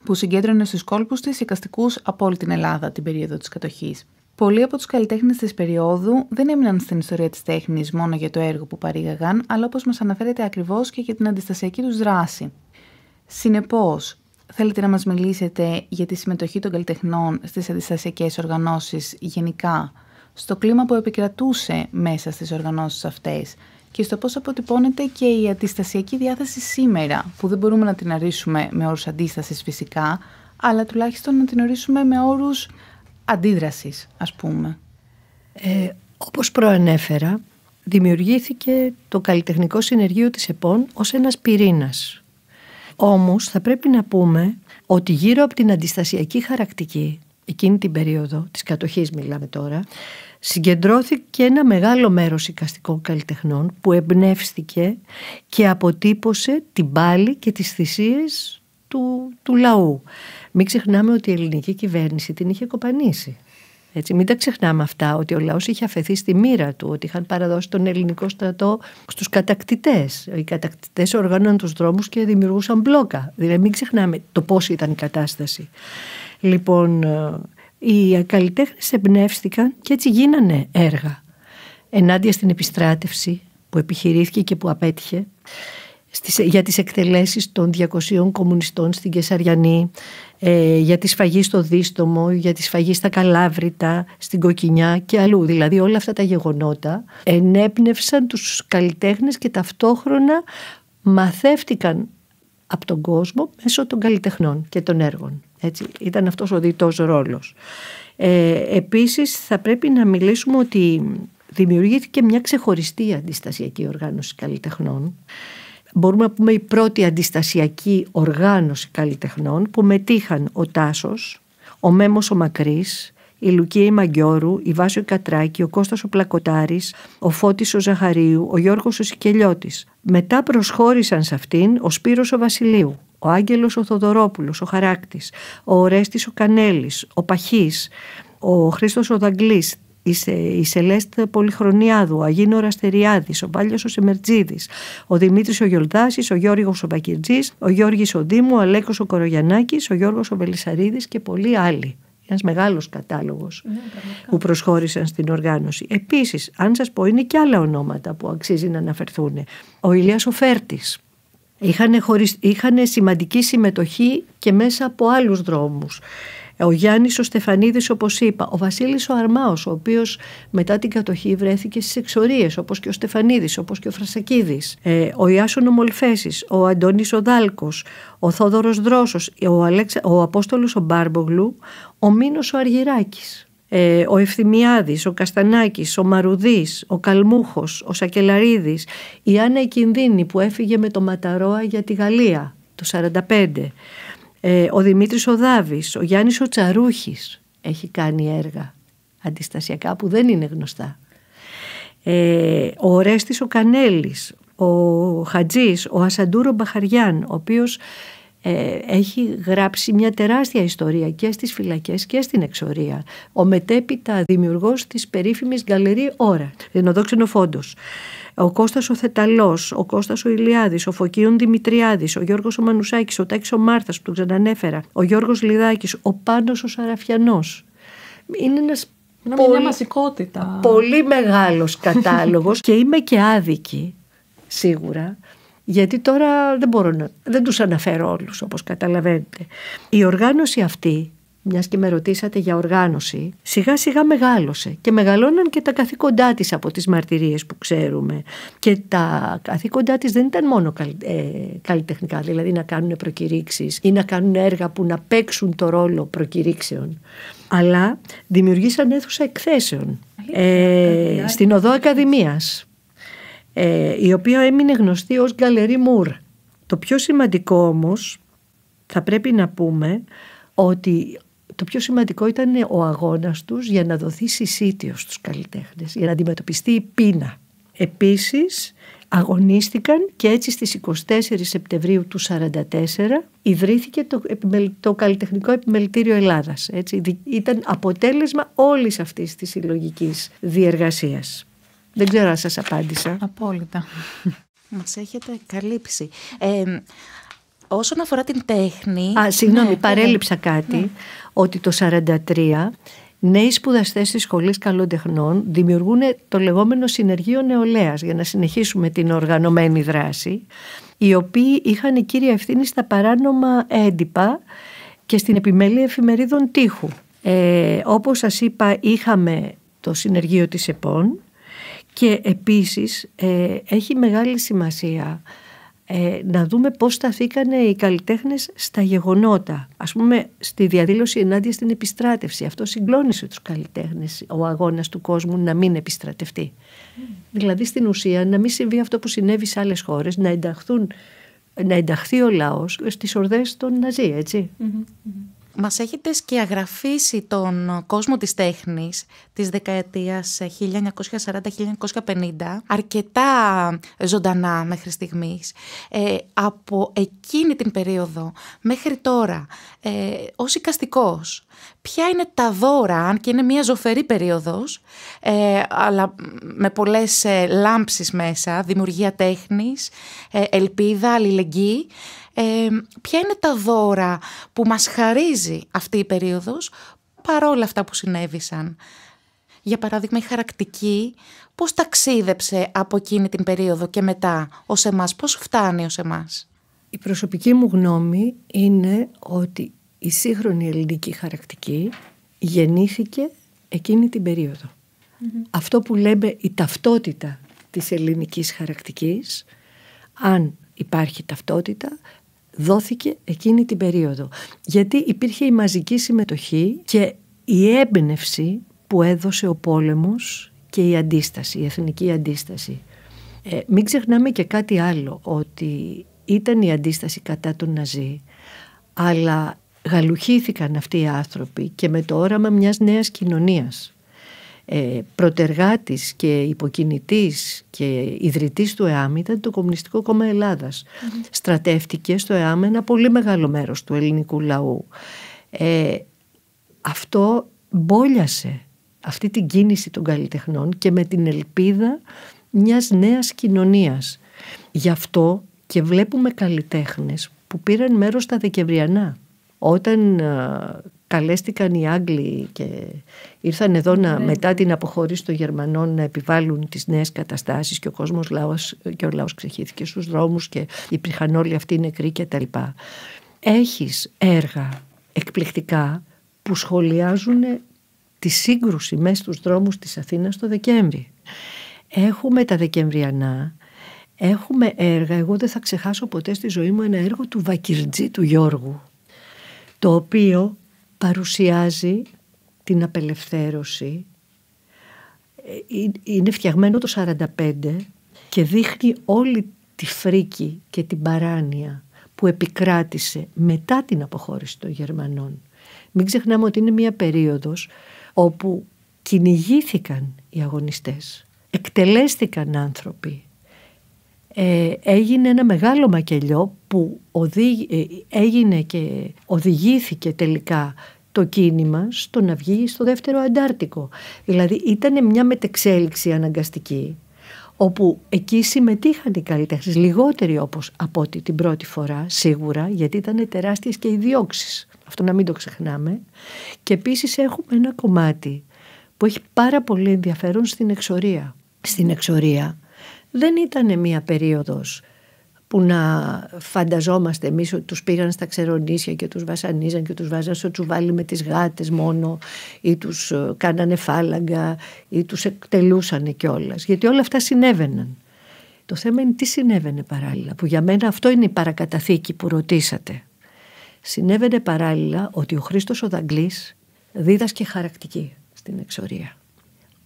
που συγκέντρωνε στους κόλπους της εικαστικούς από όλη την Ελλάδα την περίοδο της κατοχής. Πολλοί από τους καλλιτέχνες της περίοδου δεν έμειναν στην ιστορία της τέχνης μόνο για το έργο που παρήγαγαν, αλλά όπως μας αναφέρεται ακριβώς και για την αντιστασιακή τους δράση. Συνεπώς, θέλετε να μας μιλήσετε για τη συμμετοχή των καλλιτεχνών στις αντιστασιακές οργανώσεις γενικά, στο κλίμα που επικρατούσε μέσα στις οργανώσεις αυτές και στο πώς αποτυπώνεται και η αντιστασιακή διάθεση σήμερα, που δεν μπορούμε να την ορίσουμε με όρους αντίστασης φυσικά, αλλά τουλάχιστον να την ορίσουμε με όρους αντίδρασης, ας πούμε. Όπως προανέφερα, δημιουργήθηκε το Καλλιτεχνικό Συνεργείο της ΕΠΟΝ ως ένας πυρήνας. Όμως θα πρέπει να πούμε ότι γύρω από την αντιστασιακή χαρακτική, εκείνη την περίοδο της κατοχής μιλάμε τώρα, συγκεντρώθηκε ένα μεγάλο μέρος εικαστικών καλλιτεχνών που εμπνεύστηκε και αποτύπωσε την πάλη και τις θυσίες του λαού. Μην ξεχνάμε ότι η ελληνική κυβέρνηση την είχε κοπανίσει. Έτσι, μην τα ξεχνάμε αυτά, ότι ο λαός είχε αφαιθεί στη μοίρα του, ότι είχαν παραδώσει τον ελληνικό στρατό στους κατακτητές. Οι κατακτητές οργάνωναν τους δρόμους και δημιουργούσαν μπλόκα. Δηλαδή μην ξεχνάμε το πώς ήταν η κατάσταση. Λοιπόν, οι καλλιτέχνες εμπνεύστηκαν και έτσι γίνανε έργα ενάντια στην επιστράτευση που επιχειρήθηκε και που απέτυχε, για τις εκτελέσεις των 200 κομμουνιστών στην Κεσαριανή, για τη σφαγή στο Δίστομο, για τη σφαγή στα Καλάβρητα, στην Κοκκινιά και αλλού. Δηλαδή όλα αυτά τα γεγονότα ενέπνευσαν τους καλλιτέχνες και ταυτόχρονα μαθεύτηκαν από τον κόσμο μέσω των καλλιτεχνών και των έργων. Έτσι, ήταν αυτός ο διτός ρόλος. Επίσης θα πρέπει να μιλήσουμε ότι δημιουργήθηκε μια ξεχωριστή αντιστασιακή οργάνωση καλλιτεχνών. Μπορούμε να πούμε η πρώτη αντιστασιακή οργάνωση καλλιτεχνών που μετήχαν ο Τάσος, ο Μέμος ο Μακρύς, η Λουκία η Μαγκιώρου, η Βάσο η Κατράκη, ο Κώστας ο Πλακοτάρης, ο Φώτης ο Ζαχαρίου, ο Γιώργος ο Σικελιώτης. Μετά προσχώρησαν σε αυτήν ο Σπύρος ο Βασιλείου, ο Άγγελος ο Θοδωρόπουλος, ο Χαράκτης, ο Ορέστης ο Κανέλης, ο Παχής, ο Χρήστος ο Δαγκλής, η Σελέστ Πολυχρονιάδου, ο Αγίνο Αστεριάδης, ο Πάλιος ο Σεμερτζίδης, ο Δημήτρης ο Γιολδάσης, ο Γιώργος ο Μπακυρτζής, ο Γιώργης ο Δήμου, ο Αλέκος ο Κορογιαννάκης, ο Γιώργος ο Βελισσαρίδης και πολλοί άλλοι. Ένας μεγάλος κατάλογος που προσχώρησαν στην οργάνωση. Επίσης, αν σας πω, είναι και άλλα ονόματα που αξίζει να αναφερθούν. Ο Ηλίας ο Φέρτης. Είχαν σημαντική συμμετοχή και μέσα από άλλους δρόμους. Ο Γιάννης ο Στεφανίδης, όπως είπα, ο Βασίλης ο Αρμάος, ο οποίος μετά την κατοχή βρέθηκε στις εξορίες, όπως και ο Στεφανίδης, όπως και ο Φρασακίδης, ο Ιάσον ο Μολφέσης, ο Αντώνης ο Δάλκος, ο Θόδωρος Δρόσος, ο Απόστολος ο Μπάρμπογλου, ο Μήνος ο Αργυράκης, ο Ευθυμιάδης, ο Καστανάκης, ο Μαρουδής, ο Καλμούχος, ο Σακελαρίδης, η Άννα η Κινδύνη που έφυγε με το Ματαρόα για τη Γαλλία το 1945, ο Δημήτρης ο Δάβης, ο Γιάννης ο Τσαρούχης έχει κάνει έργα αντιστασιακά που δεν είναι γνωστά. Ο Ορέστης ο Κανέλης, ο Χατζής, ο Ασαντούρο Μπαχαριάν, ο οποίος έχει γράψει μια τεράστια ιστορία και στις φυλακές και στην εξορία. Ο μετέπειτα δημιουργός της περίφημης Γκαλερί Ώρα, την οδό Ξενοφόντος. Ο Κώστας ο Θεταλός, ο Κώστας ο Ηλιάδης, ο Φωκίων Δημητριάδης, ο Γιώργος ο Μανουσάκης, ο Τάκης ο Μάρθας που τον ξανανέφερα, ο Γιώργος Λιδάκης, ο Πάνος ο Σαραφιανός. Είναι ένας μια μασικότητα. Πολύ μεγάλος κατάλογος και είμαι και άδικη σίγουρα. Γιατί τώρα δεν τους αναφέρω όλους όπως καταλαβαίνετε. Η οργάνωση αυτή, μιας και με ρωτήσατε για οργάνωση, σιγά σιγά μεγάλωσε και μεγαλώναν και τα καθήκοντά της από τις μαρτυρίες που ξέρουμε. Και τα καθήκοντά της δεν ήταν μόνο καλλιτεχνικά, δηλαδή να κάνουν προκηρύξεις ή να κάνουν έργα που να παίξουν το ρόλο προκηρύξεων, αλλά δημιουργήσαν αίθουσα εκθέσεων στην Οδό Ακαδημίας, η οποία έμεινε γνωστή ως Γκαλερί Μουρ. Το πιο σημαντικό όμως, θα πρέπει να πούμε ότι το πιο σημαντικό ήταν ο αγώνας τους για να δοθεί συσίτιο στους καλλιτέχνες, για να αντιμετωπιστεί η πείνα. επίσης αγωνίστηκαν και έτσι στις 24 Σεπτεμβρίου του 1944 ιδρύθηκε το Καλλιτεχνικό Επιμελητήριο Ελλάδας. Έτσι, ήταν αποτέλεσμα όλης αυτής της συλλογικής διεργασίας. Δεν ξέρω αν σας απάντησα. Απόλυτα. Μας έχετε καλύψει. Όσον αφορά την τέχνη... Συγγνώμη, παρέλειψα κάτι, ότι το 1943 νέοι σπουδαστές της Σχολής Καλών Τεχνών δημιουργούν το λεγόμενο Συνεργείο Νεολαίας, για να συνεχίσουμε την οργανωμένη δράση, οι οποίοι είχαν κύρια ευθύνη στα παράνομα έντυπα και στην επιμέλεια εφημερίδων τείχου. Όπως σας είπα, είχαμε το Συνεργείο της ΕΠΟΝ και επίσης έχει μεγάλη σημασία να δούμε πώς σταθήκαν οι καλλιτέχνες στα γεγονότα. Ας πούμε, στη διαδήλωση ενάντια στην επιστράτευση. Αυτό συγκλώνησε τους καλλιτέχνες, ο αγώνας του κόσμου να μην επιστρατευτεί. Δηλαδή, στην ουσία, να μην συμβεί αυτό που συνέβη σε άλλες χώρες, να ενταχθεί ο λαός στις ορδές των Ναζί, έτσι. Μας έχετε σκιαγραφίσει τον κόσμο της τέχνης της δεκαετίας 1940-1950 αρκετά ζωντανά μέχρι στιγμής. Από εκείνη την περίοδο μέχρι τώρα, ως εικαστικός, ποια είναι τα δώρα, αν και είναι μια ζωφερή περίοδος, αλλά με πολλές λάμψεις μέσα, δημιουργία τέχνης, ελπίδα, αλληλεγγύη, ποια είναι τα δώρα που μας χαρίζει αυτή η περίοδος παρόλα αυτά που συνέβησαν? Για παράδειγμα, η χαρακτική πώς ταξίδεψε από εκείνη την περίοδο και μετά ως εμάς, πώς φτάνει ως εμάς? Η προσωπική μου γνώμη είναι ότι η σύγχρονη ελληνική χαρακτική γεννήθηκε εκείνη την περίοδο. Αυτό που λέμε η ταυτότητα της ελληνικής χαρακτικής, αν υπάρχει ταυτότητα, δόθηκε εκείνη την περίοδο. Γιατί υπήρχε η μαζική συμμετοχή και η έμπνευση που έδωσε ο πόλεμος και η αντίσταση, η εθνική αντίσταση. Μην ξεχνάμε και κάτι άλλο, ότι ήταν η αντίσταση κατά τον Ναζί, αλλά γαλουχήθηκαν αυτοί οι άνθρωποι και με το όραμα μιας νέας κοινωνίας. Πρωτεργάτης και υποκινητής και ιδρυτής του ΕΑΜ ήταν το Κομμουνιστικό Κόμμα Ελλάδας. Στρατεύτηκε στο ΕΑΜ ένα πολύ μεγάλο μέρος του ελληνικού λαού. Αυτό μπόλιασε αυτή την κίνηση των καλλιτεχνών και με την ελπίδα μιας νέας κοινωνίας. Γι' αυτό και βλέπουμε καλλιτέχνες που πήραν μέρος στα Δεκεμβριανά. Όταν καλέστηκαν οι Άγγλοι και ήρθαν εδώ μετά την αποχώρηση των Γερμανών να επιβάλλουν τις νέες καταστάσεις και ο λαός ξεχύθηκε στους δρόμους και υπήρχαν όλοι αυτοί νεκροί και τα λοιπά. Έχεις έργα εκπληκτικά που σχολιάζουν τη σύγκρουση μέσα στους δρόμους της Αθήνας το Δεκέμβρη. Έχουμε τα Δεκεμβριανά, έχουμε έργα, εγώ δεν θα ξεχάσω ποτέ στη ζωή μου ένα έργο του Βακιρτζή του Γιώργου, το οποίο παρουσιάζει την απελευθέρωση. Είναι φτιαγμένο το 1945 και δείχνει όλη τη φρίκη και την παράνοια που επικράτησε μετά την αποχώρηση των Γερμανών. Μην ξεχνάμε ότι είναι μια περίοδος όπου κυνηγήθηκαν οι αγωνιστές, εκτελέστηκαν άνθρωποι. Έγινε ένα μεγάλο μακελιό που έγινε και οδηγήθηκε τελικά το κίνημα στο να βγει στο δεύτερο Αντάρτικο. Δηλαδή ήταν μια μετεξέλιξη αναγκαστική, όπου εκεί συμμετείχαν οι καλλιτέχνες, λιγότεροι όπως από ό,τι την πρώτη φορά σίγουρα, γιατί ήταν τεράστιες και οι διώξεις. Αυτό να μην το ξεχνάμε. Και επίσης έχουμε ένα κομμάτι που έχει πάρα πολύ ενδιαφέρον στην εξορία. Στην εξορία δεν ήταν μια περίοδος που να φανταζόμαστε εμείς ότι τους πήγαν στα ξερονήσια και τους βασανίζαν και τους βάζαν στο τσουβάλι με τις γάτες μόνο, ή τους κάνανε φάλαγγα ή τους εκτελούσανε κιόλας, γιατί όλα αυτά συνέβαιναν. Το θέμα είναι τι συνέβαινε παράλληλα, που για μένα αυτό είναι η παρακαταθήκη που ρωτήσατε. Συνέβαινε παράλληλα ότι ο Χρήστος ο Δαγκλής δίδασκε χαρακτική στην εξορία.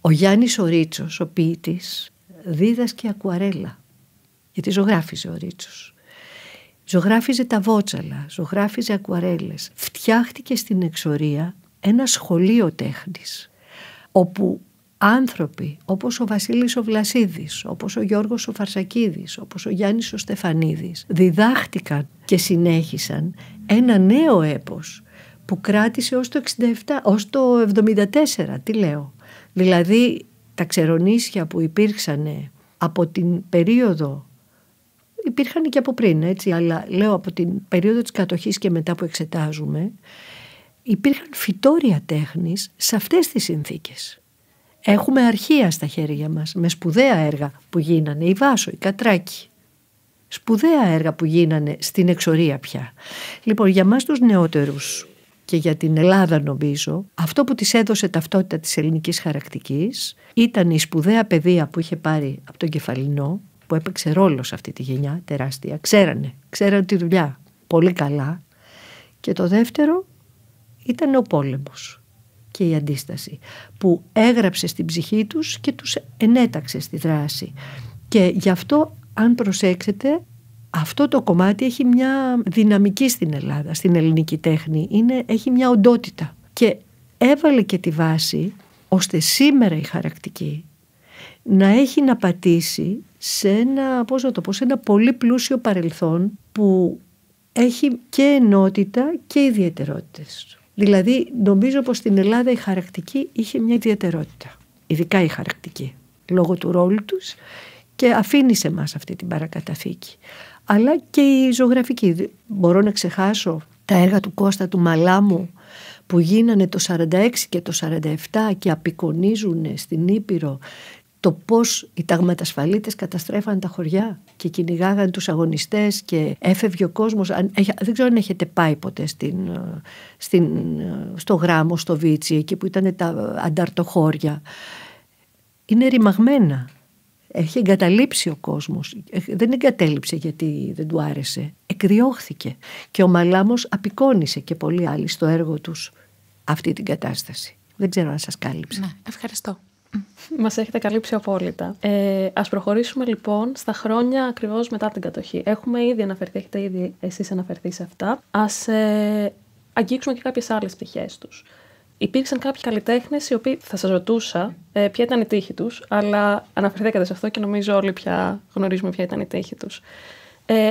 Ο Γιάννης ο Ρίτσος, ο ποιητής, δίδασκε ακουαρέλα, γιατί ζωγράφιζε ο Ρίτσος. Ζωγράφιζε τα βότσαλα, ζωγράφιζε ακουαρέλες. Φτιάχτηκε στην εξορία ένα σχολείο τέχνης, όπου άνθρωποι όπως ο Βασίλης ο Βλασίδης, όπως ο Γιώργος ο Φαρσακίδης, όπως ο Γιάννης ο Στεφανίδης διδάχτηκαν και συνέχισαν ένα νέο έπος που κράτησε ως το 67, ως το 74, τι λέω. Δηλαδή τα ξερονήσια που υπήρξαν από την περίοδο, υπήρχαν και από πριν, έτσι, αλλά λέω από την περίοδο της κατοχής και μετά που εξετάζουμε, υπήρχαν φυτόρια τέχνης σε αυτές τις συνθήκες. Έχουμε αρχεία στα χέρια μας με σπουδαία έργα που γίνανε, η Βάσο, η Κατράκη. Σπουδαία έργα που γίνανε στην εξορία πια. Λοιπόν, για μας τους νεότερους και για την Ελλάδα νομίζω, αυτό που της έδωσε ταυτότητα της ελληνικής χαρακτικής ήταν η σπουδαία παιδεία που είχε πάρει από τον Κεφαλινό, που έπαιξε ρόλο σε αυτή τη γενιά τεράστια. Ξέρανε τη δουλειά πολύ καλά. Και το δεύτερο ήταν ο πόλεμος και η αντίσταση που έγραψε στην ψυχή τους και τους ενέταξε στη δράση. Και γι' αυτό, αν προσέξετε, αυτό το κομμάτι έχει μια δυναμική στην Ελλάδα, στην ελληνική τέχνη. Έχει μια οντότητα και έβαλε και τη βάση ώστε σήμερα η χαρακτική να έχει να πατήσει σε ένα, σε ένα πολύ πλούσιο παρελθόν που έχει και ενότητα και ιδιαιτερότητες. Δηλαδή νομίζω πως στην Ελλάδα η χαρακτική είχε μια ιδιαιτερότητα, ειδικά η χαρακτική, λόγω του ρόλου τους, και αφήνει σε μας αυτή την παρακαταθήκη. Αλλά και η ζωγραφική. Μπορώ να ξεχάσω τα έργα του Κώστα του Μαλάμου που γίνανε το 46 και το 47 και απεικονίζουν στην Ήπειρο το πώς οι ταγματασφαλίτες καταστρέφαν τα χωριά και κυνηγάγαν τους αγωνιστές και έφευγε ο κόσμος. Δεν ξέρω αν έχετε πάει ποτέ στο Γράμμο, στο Βίτσι, εκεί που ήταν τα ανταρτοχώρια. Είναι ρημαγμένα. Έχει εγκαταλείψει ο κόσμος. Δεν εγκατέλειψε γιατί δεν του άρεσε. Εκδιώχθηκε. Και ο Μαλάμος απεικόνισε και πολλοί άλλοι στο έργο τους αυτή την κατάσταση. Δεν ξέρω αν σας κάλυψε. Ναι, ευχαριστώ. Μας έχετε καλύψει απόλυτα. Ας προχωρήσουμε λοιπόν στα χρόνια ακριβώς μετά την κατοχή. Έχουμε ήδη αναφερθεί, έχετε ήδη εσείς αναφερθεί σε αυτά. Ας αγγίξουμε και κάποιες άλλες πτυχές τους. Υπήρξαν κάποιοι καλλιτέχνες οι οποίοι θα σας ρωτούσα ποια ήταν η τύχη τους, αλλά αναφερθήκατε σε αυτό και νομίζω όλοι πια γνωρίζουμε ποια ήταν η τύχη τους.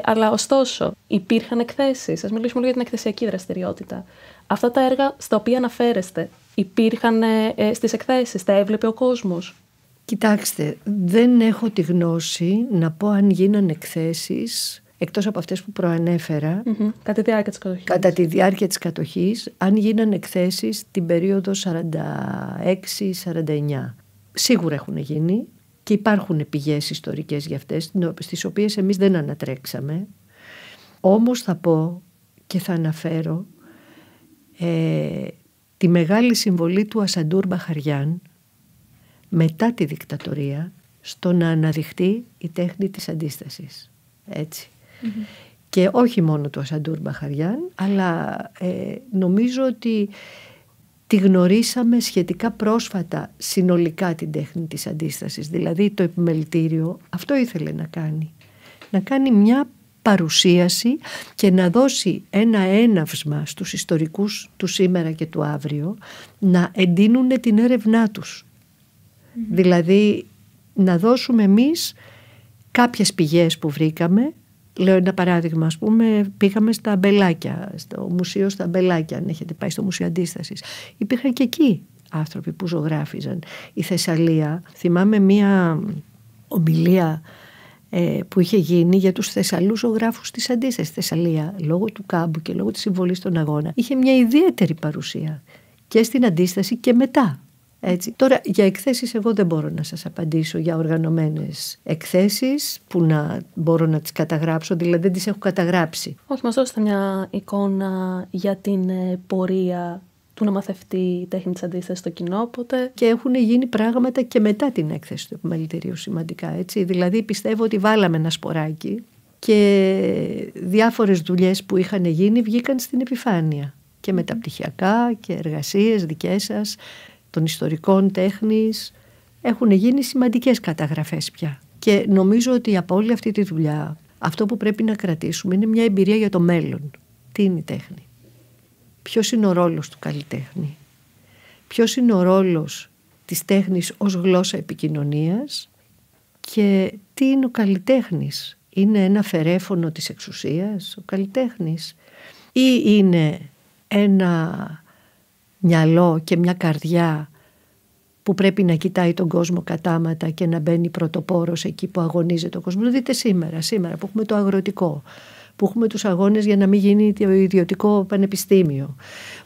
Αλλά ωστόσο, υπήρχαν εκθέσεις. Ας μιλήσουμε λίγο για την εκθεσιακή δραστηριότητα. Αυτά τα έργα στα οποία αναφέρεστε, υπήρχαν στις εκθέσεις, τα έβλεπε ο κόσμος? Κοιτάξτε, δεν έχω τη γνώση να πω αν γίνανε εκθέσεις, εκτός από αυτές που προανέφερα, κατά τη διάρκεια της κατοχής. Κατά τη διάρκεια της κατοχής, αν γίνανε εκθέσεις την περίοδο 46-49. Σίγουρα έχουν γίνει και υπάρχουν πηγές ιστορικές για αυτές, στις οποίες εμείς δεν ανατρέξαμε. Όμως θα πω και θα αναφέρω τη μεγάλη συμβολή του Ασαντούρ Μπαχαριάν μετά τη δικτατορία στο να αναδειχτεί η τέχνη της αντίστασης. Έτσι. Και όχι μόνο του Ασαντούρ Μπαχαριάν, αλλά νομίζω ότι τη γνωρίσαμε σχετικά πρόσφατα συνολικά την τέχνη της αντίστασης. Δηλαδή το επιμελητήριο αυτό ήθελε να κάνει. Να κάνει μια παρουσίαση και να δώσει ένα έναυσμα στους ιστορικούς του σήμερα και του αύριο να εντείνουν την έρευνά τους. Δηλαδή να δώσουμε εμείς κάποιες πηγές που βρήκαμε. Λέω ένα παράδειγμα, ας πούμε, πήγαμε στα Αμπελάκια, στο μουσείο στα Αμπελάκια, αν έχετε πάει στο Μουσείο Αντίστασης. Υπήρχαν και εκεί άνθρωποι που ζωγράφιζαν. Η Θεσσαλία, θυμάμαι μία ομιλία που είχε γίνει για τους Θεσσαλούς ζωγράφους της Αντίστασης. Θεσσαλία, λόγω του κάμπου και λόγω της συμβολής στον αγώνα, είχε μια ιδιαίτερη παρουσία και στην Αντίσταση και μετά. Έτσι. Τώρα για εκθέσεις εγώ δεν μπορώ να σας απαντήσω για οργανωμένες εκθέσεις που να μπορώ να τις καταγράψω, δηλαδή δεν τις έχω καταγράψει. Όχι, μας δώσετε μια εικόνα για την πορεία του να μαθευτεί η τέχνη της αντίστασης στο κοινό, οπότε... Και έχουν γίνει πράγματα και μετά την έκθεση του επιμελητηρίου σημαντικά, έτσι. Δηλαδή πιστεύω ότι βάλαμε ένα σποράκι και διάφορες δουλειές που είχαν γίνει βγήκαν στην επιφάνεια και μεταπτυχιακά και εργασίες δικές σας των ιστορικών τέχνης, έχουν γίνει σημαντικές καταγραφές πια. Και νομίζω ότι από όλη αυτή τη δουλειά αυτό που πρέπει να κρατήσουμε είναι μια εμπειρία για το μέλλον. Τι είναι η τέχνη? Ποιος είναι ο ρόλος του καλλιτέχνη? Ποιος είναι ο ρόλος της τέχνης ως γλώσσα επικοινωνίας και τι είναι ο καλλιτέχνης. Είναι ένα φερέφωνο της εξουσίας ο καλλιτέχνης ή είναι ένα μυαλό και μια καρδιά που πρέπει να κοιτάει τον κόσμο κατάματα και να μπαίνει πρωτοπόρος εκεί που αγωνίζεται ο κόσμος. Δείτε σήμερα που έχουμε το αγροτικό, που έχουμε τους αγώνες για να μην γίνει το ιδιωτικό πανεπιστήμιο,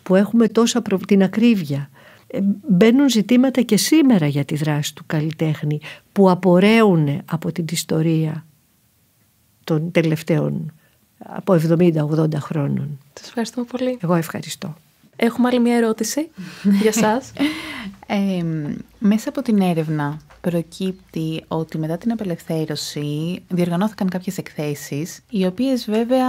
που έχουμε τόσα την ακρίβεια. Μπαίνουν ζητήματα και σήμερα για τη δράση του καλλιτέχνη που απορρέουν από την ιστορία των τελευταίων από 70-80 χρόνων. Σας ευχαριστούμε πολύ. Εγώ ευχαριστώ. Έχουμε άλλη μια ερώτηση για σας. Μέσα από την έρευνα προκύπτει ότι μετά την απελευθέρωση διοργανώθηκαν κάποιες εκθέσεις, οι οποίες βέβαια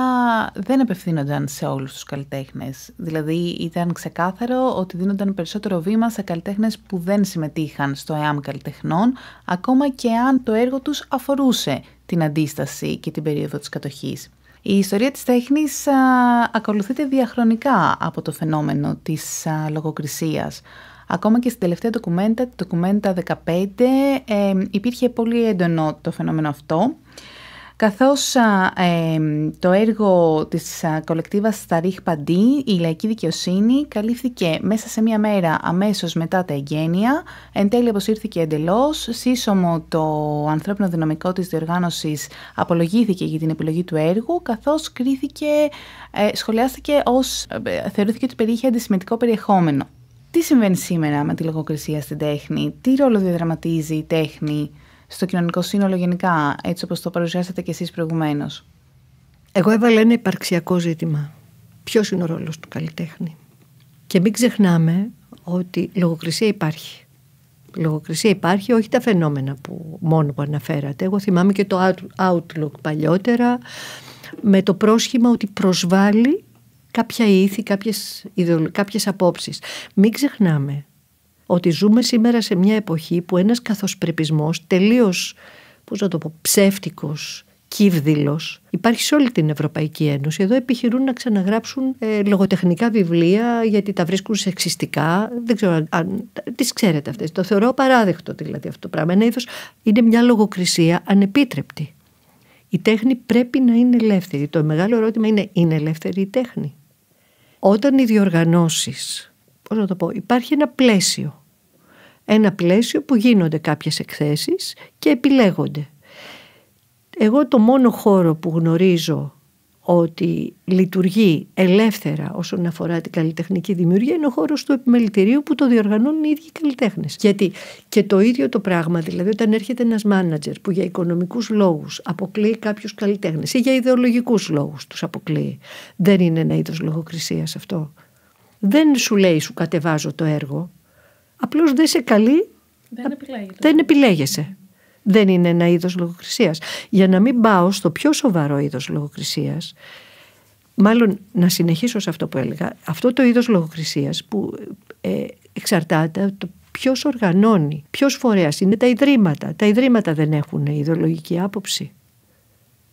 δεν απευθύνονταν σε όλους τους καλλιτέχνες. Δηλαδή ήταν ξεκάθαρο ότι δίνονταν περισσότερο βήμα σε καλλιτέχνες που δεν συμμετείχαν στο ΕΑΜ καλλιτεχνών, ακόμα και αν το έργο τους αφορούσε την αντίσταση και την περίοδο της κατοχής. Η ιστορία της τέχνης ακολουθείται διαχρονικά από το φαινόμενο της λογοκρισίας. Ακόμα και στην τελευταία ντοκουμέντα 15, υπήρχε πολύ έντονο το φαινόμενο αυτό, καθώς το έργο της κολεκτίβας Ταρίχ Παντή, η λαϊκή δικαιοσύνη, καλύφθηκε μέσα σε μία μέρα αμέσως μετά τα εγγένεια, εν τέλει αποσύρθηκε εντελώς, σύσσωμο το ανθρώπινο δυναμικό της διοργάνωσης απολογήθηκε για την επιλογή του έργου, καθώς σχολιάστηκε θεωρήθηκε ότι περιείχε αντισημιτικό περιεχόμενο. Τι συμβαίνει σήμερα με τη λογοκρισία στην τέχνη, τι ρόλο διαδραματίζει η τέχνη στο κοινωνικό σύνολο γενικά, έτσι όπως το παρουσιάσατε και εσείς προηγουμένως? Εγώ έβαλα ένα υπαρξιακό ζήτημα. Ποιος είναι ο ρόλος του καλλιτέχνη? Και μην ξεχνάμε ότι λογοκρισία υπάρχει. Λογοκρισία υπάρχει, όχι τα φαινόμενα μόνο που αναφέρατε. Εγώ θυμάμαι και το Outlook παλιότερα, με το πρόσχημα ότι προσβάλλει κάποια ήθη, κάποιες απόψεις. Μην ξεχνάμε ότι ζούμε σήμερα σε μια εποχή που ένας καθοσπρεπισμός τελείως, ψεύτικος, κύβδηλος, υπάρχει σε όλη την Ευρωπαϊκή Ένωση. Εδώ επιχειρούν να ξαναγράψουν λογοτεχνικά βιβλία γιατί τα βρίσκουν σεξιστικά. Δεν ξέρω αν τις ξέρετε αυτές. Το θεωρώ απαράδεκτο δηλαδή αυτό το πράγμα. Είναι μια λογοκρισία ανεπίτρεπτη. Η τέχνη πρέπει να είναι ελεύθερη. Το μεγάλο ερώτημα είναι ελεύθερη η τέχνη? Όταν οι διοργανώσεις, υπάρχει ένα πλαίσιο. Ένα πλαίσιο που γίνονται κάποιες εκθέσεις και επιλέγονται. Εγώ το μόνο χώρο που γνωρίζω ότι λειτουργεί ελεύθερα όσον αφορά την καλλιτεχνική δημιουργία είναι ο χώρος του επιμελητηρίου που το διοργανώνουν οι ίδιοι καλλιτέχνες. Γιατί και το ίδιο το πράγμα, δηλαδή όταν έρχεται ένας μάνατζερ που για οικονομικούς λόγους αποκλείει κάποιους καλλιτέχνες ή για ιδεολογικούς λόγους τους αποκλείει, δεν είναι ένα είδος λογοκρισίας αυτό? Δεν σου λέει σου κατεβάζω το έργο, απλώς δεν σε καλεί, δεν επιλέγεσαι. Δεν είναι ένα είδος λογοκρισίας? Για να μην πάω στο πιο σοβαρό είδος λογοκρισίας, μάλλον να συνεχίσω σε αυτό που έλεγα, αυτό το είδος λογοκρισίας που εξαρτάται από το ποιος οργανώνει, ποιος φορέας είναι τα ιδρύματα. Τα ιδρύματα δεν έχουν ιδεολογική άποψη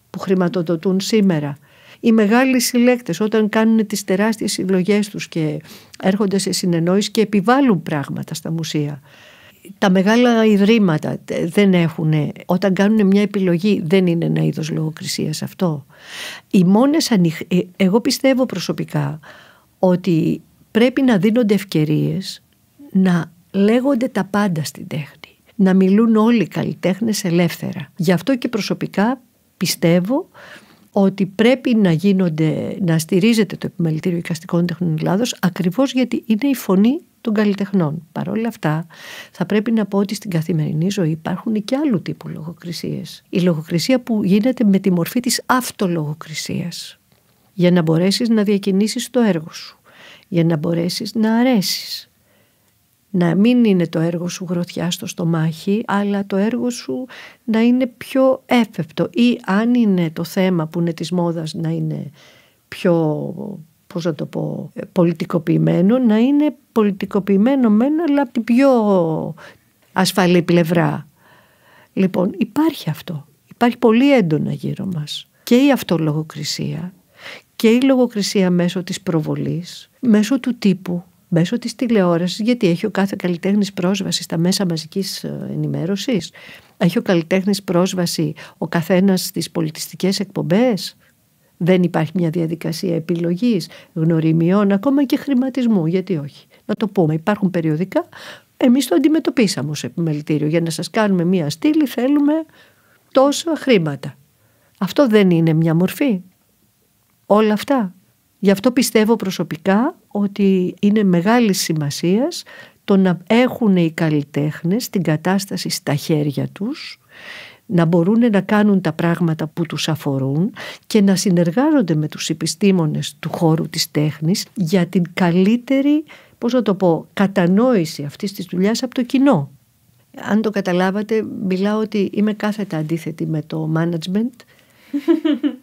που χρηματοδοτούν σήμερα. Οι μεγάλοι συλλέκτες όταν κάνουν τις τεράστιες συλλογές τους και έρχονται σε συνεννόηση και επιβάλλουν πράγματα στα μουσεία. Τα μεγάλα ιδρύματα δεν έχουν, όταν κάνουν μια επιλογή, δεν είναι ένα είδος λογοκρισίας αυτό. Εγώ πιστεύω προσωπικά ότι πρέπει να δίνονται ευκαιρίες να λέγονται τα πάντα στην τέχνη. Να μιλούν όλοι οι καλλιτέχνες ελεύθερα. Γι' αυτό και προσωπικά πιστεύω ότι πρέπει να στηρίζεται το Επιμελητήριο Εικαστικών Τεχνών Ελλάδος ακριβώς γιατί είναι η φωνή των καλλιτεχνών. Παρ' όλα αυτά θα πρέπει να πω ότι στην καθημερινή ζωή υπάρχουν και άλλου τύπου λογοκρισίες. Η λογοκρισία που γίνεται με τη μορφή της αυτολογοκρισίας. Για να μπορέσεις να διακινήσεις το έργο σου. Για να μπορέσεις να αρέσεις. Να μην είναι το έργο σου γροθιά στο στομάχι, αλλά το έργο σου να είναι πιο εύπεπτο. Ή αν είναι το θέμα που είναι της μόδας να είναι πιο, πολιτικοποιημένο, να είναι πολιτικοποιημένο μεν, αλλά από την πιο ασφαλή πλευρά. Λοιπόν, υπάρχει αυτό. Υπάρχει πολύ έντονα γύρω μας. Και η αυτολογοκρισία και η λογοκρισία μέσω της προβολής, μέσω του τύπου. μέσω της τηλεόρασης, γιατί έχει ο κάθε καλλιτέχνης πρόσβαση στα μέσα μαζικής ενημέρωσης, έχει ο καλλιτέχνης πρόσβαση ο καθένας στις πολιτιστικές εκπομπές. Δεν υπάρχει μια διαδικασία επιλογής, γνωριμιών, ακόμα και χρηματισμού, γιατί όχι. Να το πούμε, υπάρχουν περιοδικά, εμείς το αντιμετωπίσαμε ως επιμελητήριο. Για να σας κάνουμε μια στήλη θέλουμε τόσα χρήματα. Αυτό δεν είναι μια μορφή? Όλα αυτά. Γι' αυτό πιστεύω προσωπικά ότι είναι μεγάλης σημασίας το να έχουν οι καλλιτέχνες την κατάσταση στα χέρια τους, να μπορούν να κάνουν τα πράγματα που τους αφορούν και να συνεργάζονται με τους επιστήμονες του χώρου της τέχνης για την καλύτερη, κατανόηση αυτής της δουλειάς από το κοινό. Αν το καταλάβατε, μιλάω ότι είμαι κάθετα αντίθετη με το management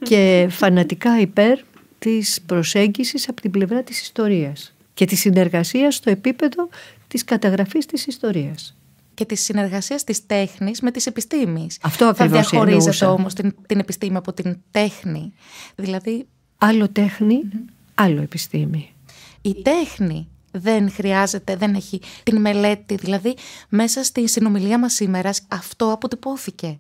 και φανατικά υπέρ της προσέγγισης από την πλευρά της ιστορίας και της συνεργασίας στο επίπεδο της καταγραφής της ιστορίας. Και της συνεργασίας της τέχνης με τις επιστήμες. Αυτό ακριβώς θα διαχωρίζεται όμως την επιστήμη από την τέχνη. Δηλαδή... Άλλο τέχνη, άλλο επιστήμη. Η τέχνη δεν χρειάζεται, δεν έχει την μελέτη. Δηλαδή μέσα στη συνομιλία μας σήμερα αυτό αποτυπώθηκε.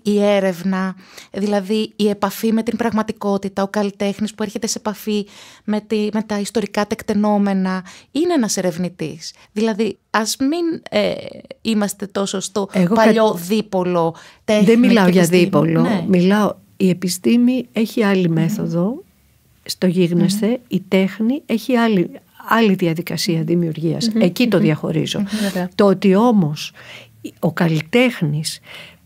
Η έρευνα, δηλαδή η επαφή με την πραγματικότητα, ο καλλιτέχνης που έρχεται σε επαφή με τα ιστορικά τεκτενόμενα είναι ένας ερευνητής. Δηλαδή ας μην είμαστε τόσο στο παλιό δίπολο τέχνη. Δεν μιλάω για δίπολο, μιλάω, η επιστήμη έχει άλλη μέθοδο στο γίγνεσθε, η τέχνη έχει άλλη διαδικασία δημιουργίας. Εκεί το διαχωρίζω. Το ότι όμως ο καλλιτέχνης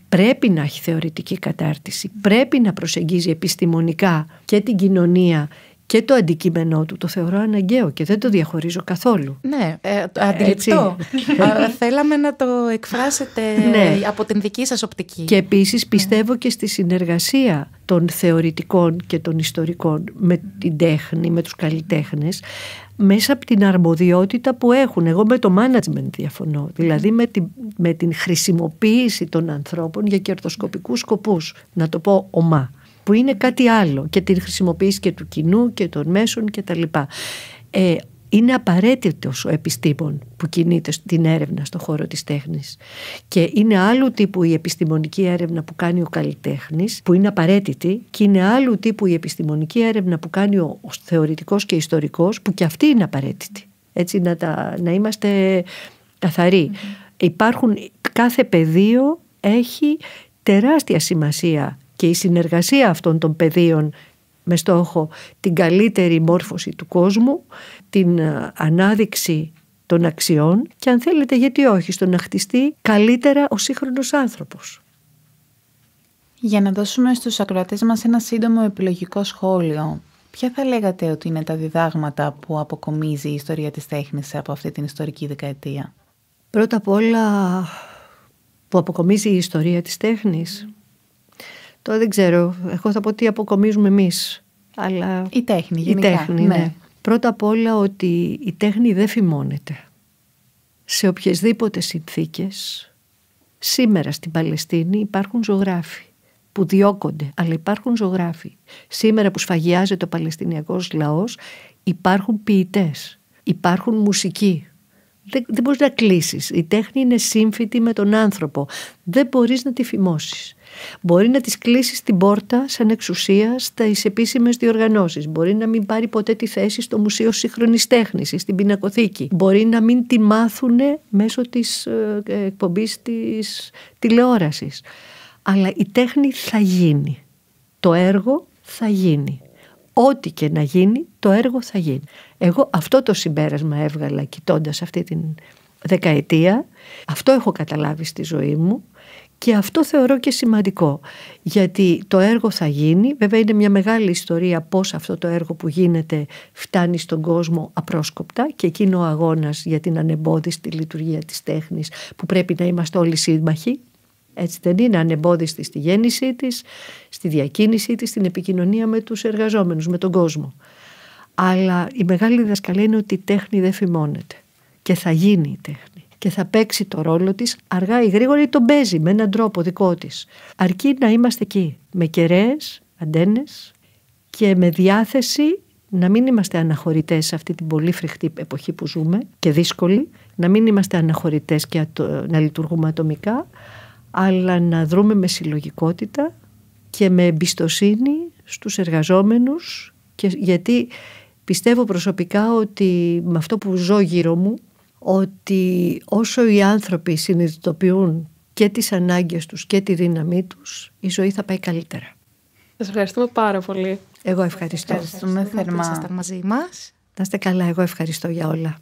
πρέπει να έχει θεωρητική κατάρτιση, πρέπει να προσεγγίζει επιστημονικά και την κοινωνία και το αντικείμενό του, το θεωρώ αναγκαίο και δεν το διαχωρίζω καθόλου. Ναι, αντιληπτό. Θέλαμε να το εκφράσετε από την δική σας οπτική. Και επίσης πιστεύω και στη συνεργασία των θεωρητικών και των ιστορικών με την τέχνη, με τους καλλιτέχνες, μέσα από την αρμοδιότητα που έχουν. Εγώ με το management διαφωνώ, δηλαδή με την χρησιμοποίηση των ανθρώπων για κερδοσκοπικούς σκοπούς, να το πω ομά, που είναι κάτι άλλο, και την χρησιμοποίηση και του κοινού και των μέσων κτλ. Είναι απαραίτητος ο επιστήμον που κινείται στην έρευνα στον χώρο της τέχνης και είναι άλλου τύπου η επιστημονική έρευνα που κάνει ο καλλιτέχνης, που είναι απαραίτητη, και είναι άλλου τύπου η επιστημονική έρευνα που κάνει ο θεωρητικός και ιστορικός, που και αυτή είναι απαραίτητη. Έτσι να είμαστε καθαροί. Κάθε πεδίο έχει τεράστια σημασία και η συνεργασία αυτών των πεδίων με στόχο την καλύτερη μόρφωση του κόσμου, την ανάδειξη των αξιών και, αν θέλετε, γιατί όχι, στο να χτιστεί καλύτερα ο σύγχρονος άνθρωπος. Για να δώσουμε στους ακροατές μας ένα σύντομο επιλογικό σχόλιο, ποια θα λέγατε ότι είναι τα διδάγματα που αποκομίζει η ιστορία της τέχνης από αυτή την ιστορική δεκαετία? Πρώτα απ' όλα, που αποκομίζει η ιστορία της τέχνης, τώρα δεν ξέρω, εγώ θα πω τι αποκομίζουμε εμείς. Αλλά η τέχνη γενικά. Η τέχνη, ναι. Πρώτα απ' όλα ότι η τέχνη δεν φημώνεται. Σε οποιασδήποτε συνθήκες, σήμερα στην Παλαιστίνη υπάρχουν ζωγράφοι που διώκονται, αλλά υπάρχουν ζωγράφοι. Σήμερα που σφαγιάζεται ο Παλαιστινιακός λαός, υπάρχουν ποιητές, υπάρχουν μουσικοί. Δεν μπορείς να κλείσεις. Η τέχνη είναι σύμφυτη με τον άνθρωπο. Δεν μπορείς να τη φημώσεις. Μπορεί να της κλείσεις την πόρτα σαν εξουσία στις επίσημες διοργανώσεις. Μπορεί να μην πάρει ποτέ τη θέση στο Μουσείο Σύγχρονης Τέχνης ή στην Πινακοθήκη. Μπορεί να μην τη μάθουν μέσω της εκπομπής της τηλεόρασης. Αλλά η τέχνη θα γίνει. Το έργο θα γίνει. Ό,τι και να γίνει, το έργο θα γίνει. Εγώ αυτό το συμπέρασμα έβγαλα κοιτώντας αυτή την δεκαετία. Αυτό έχω καταλάβει στη ζωή μου και αυτό θεωρώ και σημαντικό. Γιατί το έργο θα γίνει. Βέβαια είναι μια μεγάλη ιστορία πώς αυτό το έργο που γίνεται φτάνει στον κόσμο απρόσκοπτα, και εκείνο ο αγώνας για την ανεμπόδιστη λειτουργία της τέχνης που πρέπει να είμαστε όλοι σύμμαχοι. Έτσι δεν είναι? Ανεμπόδιστη στη γέννησή της, στη διακίνησή της, στην επικοινωνία με τους εργαζόμενους, με τον κόσμο. Αλλά η μεγάλη διδασκαλία είναι ότι η τέχνη δεν φημώνεται και θα γίνει η τέχνη και θα παίξει το ρόλο της, αργά ή γρήγορα, ή τον παίζει με έναν τρόπο δικό της. Αρκεί να είμαστε εκεί με κεραίες αντένες και με διάθεση να μην είμαστε αναχωρητές σε αυτή την πολύ φρικτή εποχή που ζούμε και δύσκολη, να μην είμαστε αναχωρητές και να λειτουργούμε ατομικά, αλλά να δρούμε με συλλογικότητα και με εμπιστοσύνη στους εργαζόμενους, και γιατί πιστεύω προσωπικά ότι με αυτό που ζω γύρω μου, ότι όσο οι άνθρωποι συνειδητοποιούν και τις ανάγκες τους και τη δύναμή τους, η ζωή θα πάει καλύτερα. Σας ευχαριστούμε πάρα πολύ. Εγώ ευχαριστώ. Ευχαριστούμε θερμά. Ήσασταν μαζί μας. Να είστε καλά, εγώ ευχαριστώ για όλα.